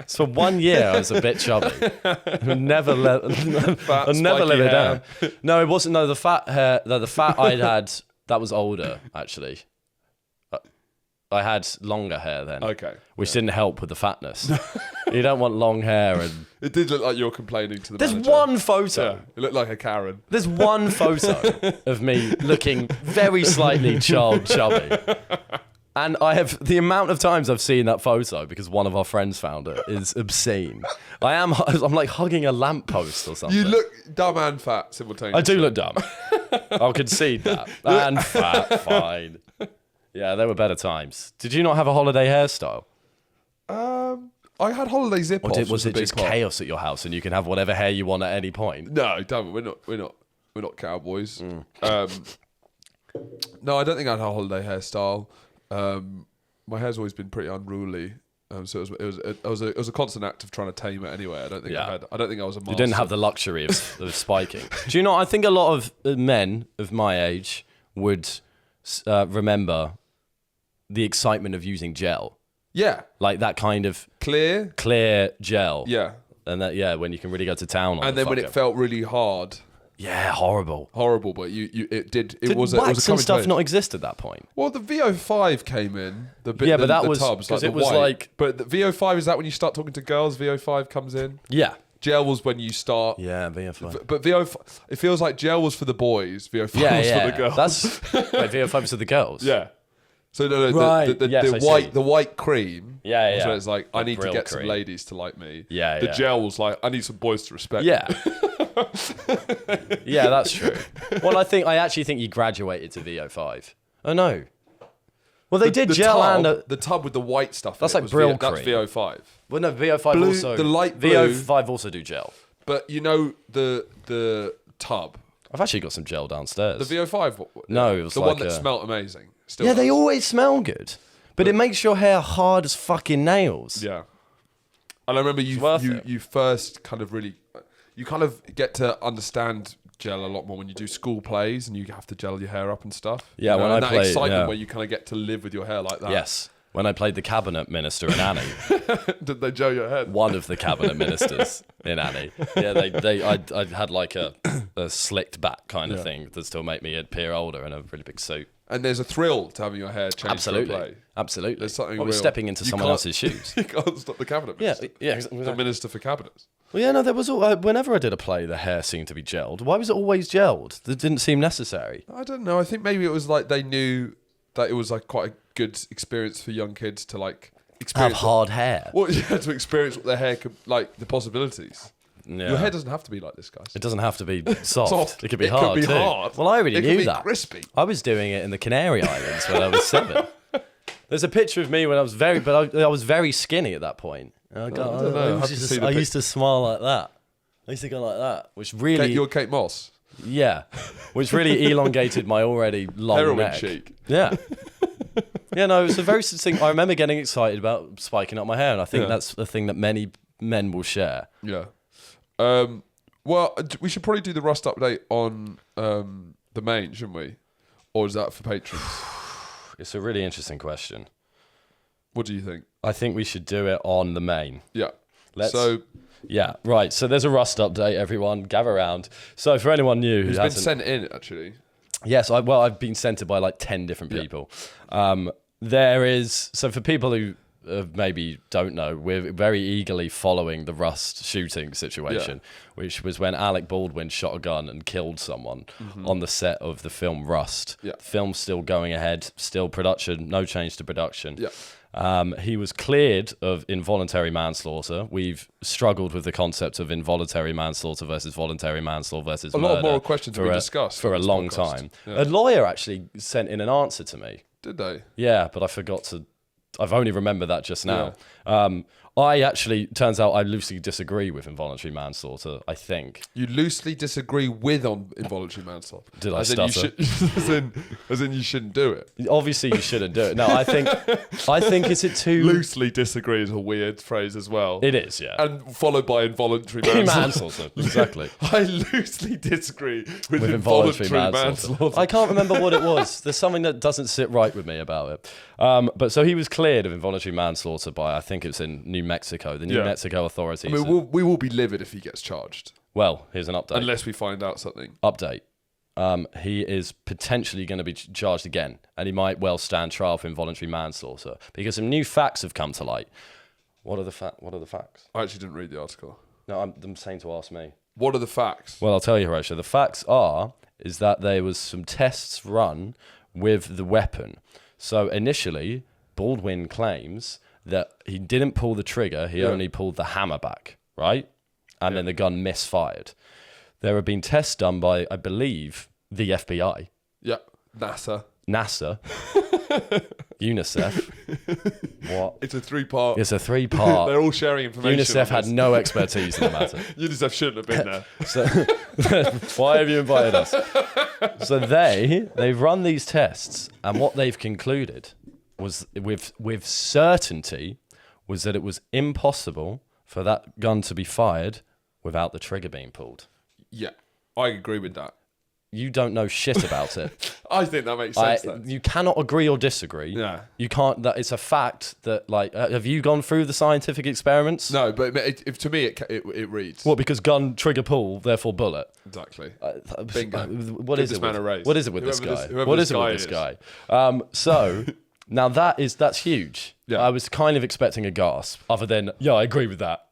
So 1 year I was a bit chubby. I'd never let it down. No, it wasn't. No, the fat hair. The fat I'd had, that was older actually. I had longer hair then. Okay. Which didn't help with the fatness. You don't want long hair and. It did look like you're complaining to the There's manager. one photo. Yeah, it looked like a Karen. There's one photo of me looking very slightly chubby. And I have the amount of times I've seen that photo because one of our friends found it is obscene. I'm like hugging a lamppost or something. You look dumb and fat simultaneously. I do look dumb. I'll concede that. And fat, fine. Yeah, there were better times. Did you not have a holiday hairstyle? I had holiday zip offs. Was it just chaos at your house and you can have whatever hair you want at any point? No, don't. We're not cowboys. No, I don't think I had a holiday hairstyle. My hair's always been pretty unruly. So it was a constant act of trying to tame it anyway. I don't think I was a master. You didn't have the luxury of spiking. Do you know? I think a lot of men of my age would remember the excitement of using gel. Yeah, Like that kind of clear gel. Yeah, and that when you can really go to town on. And then when it felt really hard. Yeah, horrible. But did wax and stuff not exist at that point? Well, the VO5 came in. But that was tubs, because it was white. like. But the VO5 is that when you start talking to girls? VO5 comes in. Yeah. Gel was when you start. Yeah, VO5. But VO5, it feels like gel was for the boys. VO5 was for the girls. VO5 was for the girls. Yeah. So no, right. The white cream. Yeah. So it's like I need to get cream. some ladies to like me. Yeah. The gel was like I need some boys to respect. Yeah. me. Yeah, that's true. Well, I actually think you graduated to VO5. Oh no. Well, they did gel tub, and the tub with the white stuff. That's in it like was Brill That's cream. VO5. Well, no, VO5 Blue, also. the light blue. VO5 also do gel. But you know the tub. I've actually got some gel downstairs. The VO5. No, it was the like one that smelled amazing. Still yeah, does. they always smell good, but it makes your hair hard as fucking nails. Yeah. And I remember you first kind of really, you kind of get to understand gel a lot more when you do school plays and you have to gel your hair up and stuff. Yeah, when I and that played, excitement where you kind of get to live with your hair like that. Yes, when I played the cabinet minister in Annie. Did they gel your head? One of the cabinet ministers in Annie. Yeah, I had like a slicked back kind of thing that still made me appear older in a really big suit. And there's a thrill to having your hair changed for a play. Absolutely. There's something well, real. stepping into someone else's shoes. You can't stop the cabinet minister. Yeah, exactly. The minister for cabinets. Well, yeah, no, there was whenever I did a play, the hair seemed to be gelled. Why was it always gelled? That didn't seem necessary. I don't know. I think maybe it was like they knew that it was like quite a good experience for young kids to like experience. Have hard hair. Well, yeah, to experience what their hair could, like the possibilities. Yeah. Your hair doesn't have to be like this, guys. It doesn't have to be soft. It could be It hard could be too. hard. Well, I already It knew could be that. crispy. I was doing it in the Canary Islands when I was 7. There's a picture of me when I was I was very skinny at that point. I used to smile like that. I used to go like that, which really You're Kate Moss. Yeah, which really elongated my already long Heroin neck. chic. Yeah. Yeah, no, it was a very thing. I remember getting excited about spiking up my hair, and I think that's the thing that many men will share. Yeah. Well, we should probably do the Rust update on the main, shouldn't we? Or is that for patrons? It's a really interesting What do you think? I think we should do it on the main. Yeah. Yeah, right. So there's a Rust update, everyone. Gather around. So for anyone new who it's hasn't... been sent in, actually. Yes, I've been sent it by like 10 different people. There is... So for people who maybe don't know, we're very eagerly following the Rust shooting situation, which was when Alec Baldwin shot a gun and killed someone on the set of the film Rust. Yeah. Film's still going ahead, still production, no change to production. Yeah. He was cleared of involuntary manslaughter. We've struggled with the concept of involuntary manslaughter versus voluntary manslaughter versus murder. A lot of moral questions have been discussed for a long time. Yeah. A lawyer actually sent in an answer to me. Did they? Yeah, but I forgot to... I've only remembered that just now. Turns out I loosely disagree with involuntary manslaughter, I think. You loosely disagree with on involuntary manslaughter. Did I as in stutter? as in you shouldn't do it. Obviously, you shouldn't do it. No, I think is it too... Loosely disagree is a weird phrase as well. It is, yeah. And followed by involuntary manslaughter. Manslaughter, exactly. I loosely disagree with involuntary manslaughter. I can't remember what it was. There's something that doesn't sit right with me about it. But so he was cleared of involuntary manslaughter by, I think it was in New Mexico. The New Mexico authorities. I mean, we will be livid if he gets charged. Well, here's an update. Unless we find out something. Update. He is potentially going to be charged again, and he might well stand trial for involuntary manslaughter because some new facts have come to light. What are the facts? I actually didn't read the article. No, I'm saying to ask me. What are the facts? Well, I'll tell you, Horatio. The facts is that there was some tests run with the weapon. So initially, Baldwin claims that he didn't pull the trigger, he only pulled the hammer back, right? And then the gun misfired. There have been tests done by, I believe, the FBI. Yeah, NASA. UNICEF. What? It's a three-part. It's a three-part. They're all sharing information. UNICEF had no expertise in the matter. UNICEF shouldn't have been there. So, why have you invited us? So they've run these tests, and what they've concluded was with certainty was that it was impossible for that gun to be fired without the trigger being pulled. Yeah, I agree with that. You don't know shit about it. I think that makes sense. You cannot agree or disagree. Yeah. You can't. That it's a fact that have you gone through the scientific experiments? No, but to me it reads. What? Because gun trigger pull, therefore bullet. Exactly. Bingo. What Give is this it? man a raise. What is it with this Whoever guy? whoever What this is it guy with this guy? So now that's huge. Yeah. I was kind of expecting a gasp, other than I agree with that.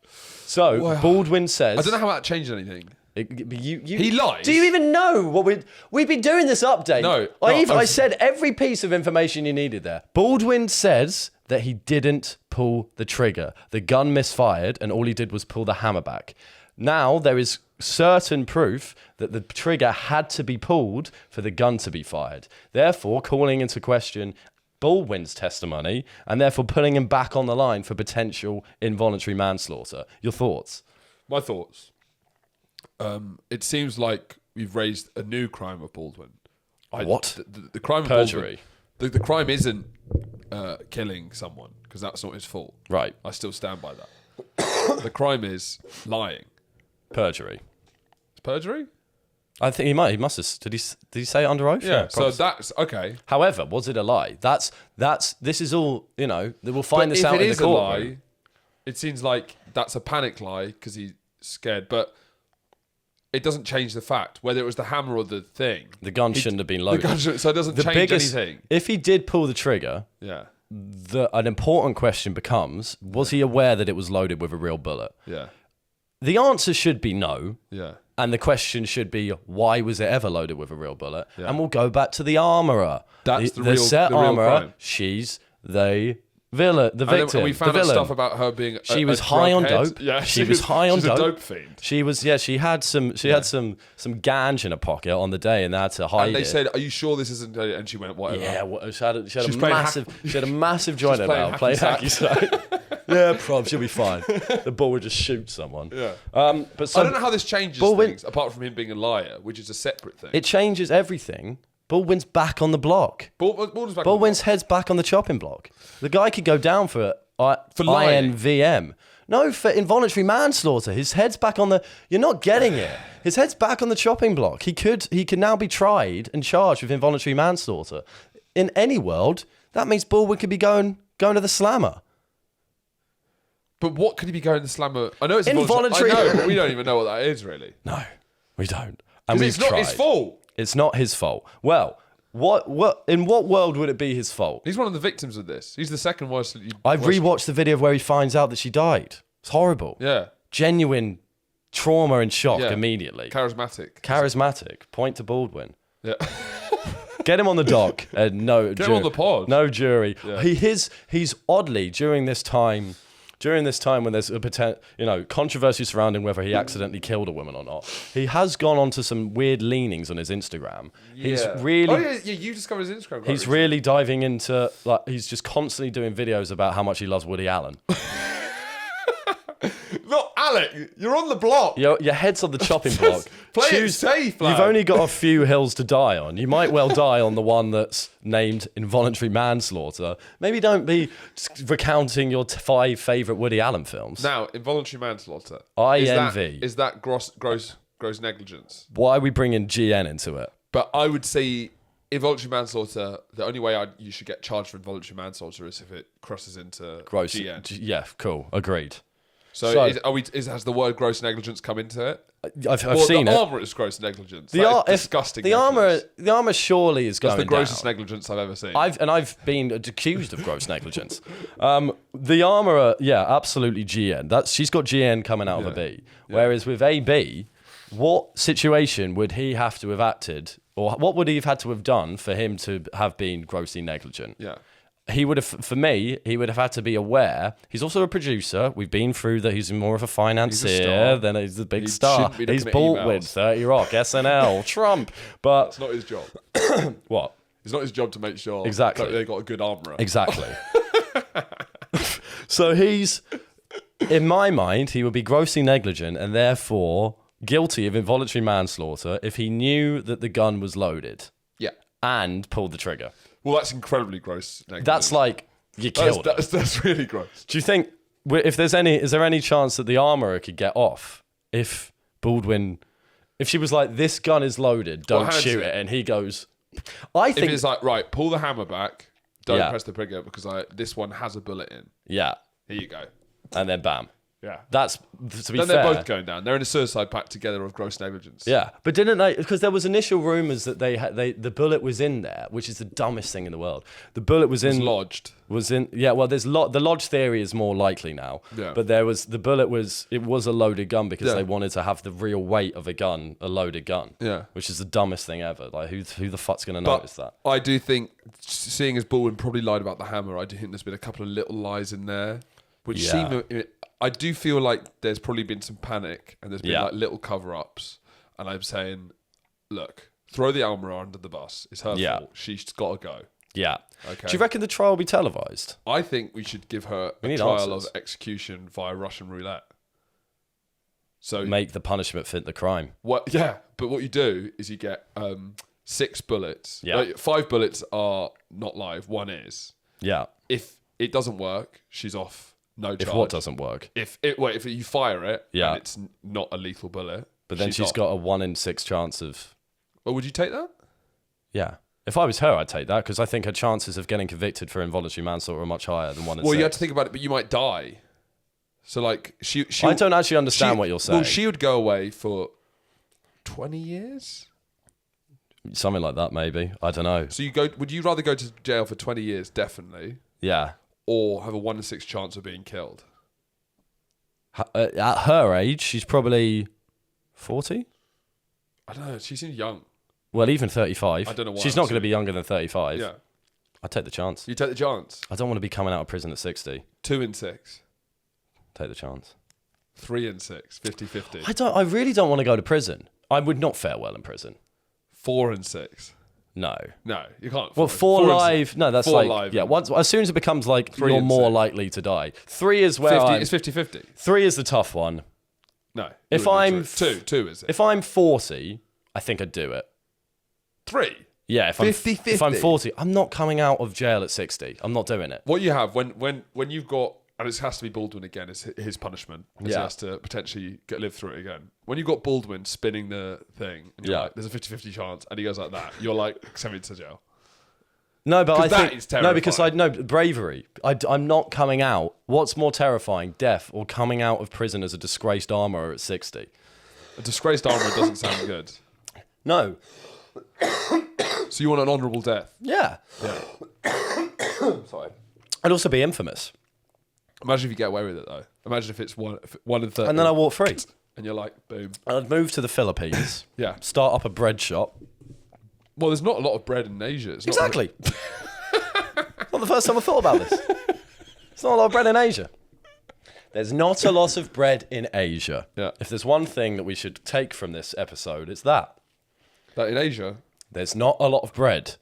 So Well, Baldwin says, I don't know how that changed anything. He lies. Do you even know what we've been doing this update? No, I said every piece of information you needed there. Baldwin says that he didn't pull the trigger. The gun misfired, and all he did was pull the hammer back. Now there is certain proof that the trigger had to be pulled for the gun to be fired. Therefore, calling into question Baldwin's testimony, and therefore putting him back on the line for potential involuntary manslaughter. Your thoughts? My thoughts. It seems like we've raised a new crime of Baldwin. What? The crime Perjury. of Baldwin. The crime isn't killing someone, because that's not his fault. Right. I still stand by that. The crime is lying. Perjury. It's perjury? I think he must have. Did he say it under oath? Yeah. So probably. that's okay. However, was it a lie? This is all, we'll find this out in the If it is a courtroom. lie, it seems like that's a panic lie because he's scared, but it doesn't change the fact whether it was the hammer or the thing. The gun shouldn't have been loaded. So it doesn't change anything. If he did pull the trigger, Yeah. an important question becomes, was he aware that it was loaded with a real bullet? Yeah. The answer should be no. Yeah. And the question should be, why was it ever loaded with a real bullet? Yeah. And we'll go back to the armourer. That's the the real- set the real armourer. crime. She's the villain, the victim, And we found the out villain. stuff about her being She a was high on drughead. dope. Yeah, she was high on she's dope. a dope fiend. She was, she had some ganj in her pocket on the day, and they had to hide And they it. said, "Are you sure this isn't?" And she went, "Whatever." Yeah, she had a She's playing massive joint in her mouth, playing hacky sack. Yeah, prob, she'll be fine. The ball would just shoot someone. Yeah. But I don't know how this changes Baldwin- things, apart from him being a liar, which is a separate thing. It changes everything. Baldwin's back on the block. Baldwin's back. Baldwin's head's back on the chopping block. The guy could go down for lying. INVM. No, for involuntary manslaughter. His head's back on the... You're not getting it. His head's back on the chopping block. He can now be tried and charged with involuntary manslaughter. In any world, that means Baldwin could be going to the slammer. But what could he be going to slammer? I know it's Involuntary. I know, but we don't even know what that is really. No, we don't. And 'Cause it's not his fault. It's not his fault. Well, in what world would it be his fault? He's one of the victims of this. He's the second worst. I've rewatched the video where he finds out that she died. It's horrible. Yeah. Genuine trauma and shock Yeah. immediately. Charismatic. Point to Baldwin. Yeah. Get him on the dock. And no, Get him on the pod. No jury. Yeah. He's oddly during this time when there's a controversy surrounding whether he accidentally killed a woman or not, he has gone on to some weird leanings on his Instagram. He's really... Oh, yeah, you discovered his Instagram. He's really diving into... he's just constantly doing videos about how much he loves Woody Allen. Alec, you're on the block. Your head's on the chopping block. Play it safe, lad. You've only got a few hills to die on. You might well die on the one that's named involuntary manslaughter. Maybe don't be recounting your 5 favourite Woody Allen films. Now, involuntary manslaughter. INV. Is that gross negligence? Why are we bringing GN into it? But I would say involuntary manslaughter, the only way you should get charged for involuntary manslaughter is if it crosses into Gross. GN. Yeah, cool. Agreed. So has the word gross negligence come into it? I've seen the it. armour is gross negligence. That is disgusting. The armour surely is going That's the grossest down. negligence I've ever seen. I've been accused of gross negligence. The armourer, yeah, absolutely GN. She's got GN coming out of a B. Yeah. Whereas with AB, what situation would he have to have acted, or what would he have had to have done for him to have been grossly negligent? Yeah. He would have, for me, he would have had to be aware. He's also a producer. We've been through that. He's more of a financier than he's a big star. He's Baldwin, 30 Rock, SNL, Trump. But it's not his job. What? It's not his job to make sure Exactly. they got a good armourer. Exactly. So he's, in my mind, he would be grossly negligent and therefore guilty of involuntary manslaughter if he knew that the gun was loaded Yeah. and pulled the trigger. Well, that's incredibly gross negligence. That's like, you killed him. That's really gross. Do you think, is there any chance that the armourer could get off if Baldwin, if she was like, this gun is loaded, don't shoot it, and he goes, I think... If it's like, right, pull the hammer back, don't Yeah. press the trigger because this one has a bullet in. Yeah. Here you go. And then bam. Yeah. That's, to be Then fair... they're both going down. They're in a suicide pact together of gross negligence. Yeah, but didn't they? Because there was initial rumours that the bullet was in there, which is the dumbest thing in the world. The bullet was in Lodged. Yeah, well, there's the lodge theory is more likely now. Yeah. But it was a loaded gun because they wanted to have the real weight of a loaded gun. Yeah. Which is the dumbest thing ever. Like who the fuck's gonna notice that? I do think, seeing as Baldwin probably lied about the hammer, I do think there's been a couple of little lies in there, which seem. I do feel like there's probably been some panic and there's been like little cover-ups, and I'm saying, look, throw the armourer under the bus. It's her fault. She's got to go. Yeah. Okay. Do you reckon the trial will be televised? I think we should give her a trial of execution via Russian roulette. So make the punishment fit the crime. Yeah, but what you do is you get 6 bullets. Yeah. 5 bullets are not live. 1 is. Yeah. If it doesn't work, she's off. No charge. If what doesn't work? If you fire it Yeah. and it's not a lethal bullet, But then she's got a 1 in 6 chance of... Well, would you take that? Yeah. If I was her, I'd take that because I think her chances of getting convicted for involuntary manslaughter are much higher than 1 in 6. Well, you have to think about it, but you might die. So, like, she I don't actually understand what you're saying. Well, she would go away for 20 years? Something like that, maybe. I don't know. So would you rather go to jail for 20 years, definitely, Yeah. or have a 1 in 6 chance of being killed? At her age, she's probably 40? I don't know. She seems young. Well, even 35. I don't know why She's I'm not going to saying. be younger than 35. Yeah. I'd take the chance. You take the chance. I don't want to be coming out of prison at 60. 2 in 6. Take the chance. 3 in 6. 50-50. I really don't want to go to prison. I would not fare well in prison. 4 in 6. No. No, you can't. Well, 4 live. No, that's 4 like live. yeah. Once as soon as it becomes like 3 you're and more 6. likely to die. 3 is where 50, I'm, it's 50-50. 3 is the tough one. No. If you I'm wouldn't do it. 2 is it? If I'm 40, I think I'd do it. 3. Yeah, if 50-50. if I'm 40, I'm not coming out of jail at 60. I'm not doing it. What you have when you've got, and it has to be Baldwin again, is his punishment. Because he Yeah. has to potentially live through it again. When you've got Baldwin spinning the thing, and you're Yeah. like, there's a 50-50 chance, and he goes like that, you're like, send me to jail. No, but I 'Cause that think is terrifying. no, because I know bravery. I'm not coming out. What's more terrifying, death or coming out of prison as a disgraced armourer at 60? A disgraced armourer doesn't sound good. No. So you want an honourable death? Yeah. Sorry. I'd also be infamous. Imagine if you get away with it though. Imagine if it's 1 in 30. And then I walk free. And you're like, boom. I'd move to the Philippines. Yeah. Start up a bread shop. Well, there's not a lot of bread in Asia. It's not Exactly. Not the first time I thought about this. There's not a lot of bread in Asia. There's not a lot of bread in Asia. Yeah. If there's one thing that we should take from this episode, it's that. That in Asia. There's not a lot of bread.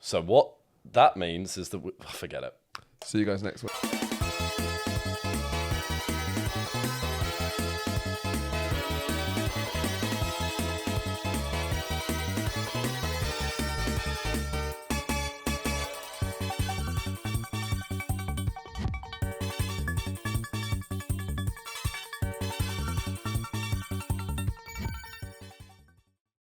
So what that means is that forget it. See you guys next week.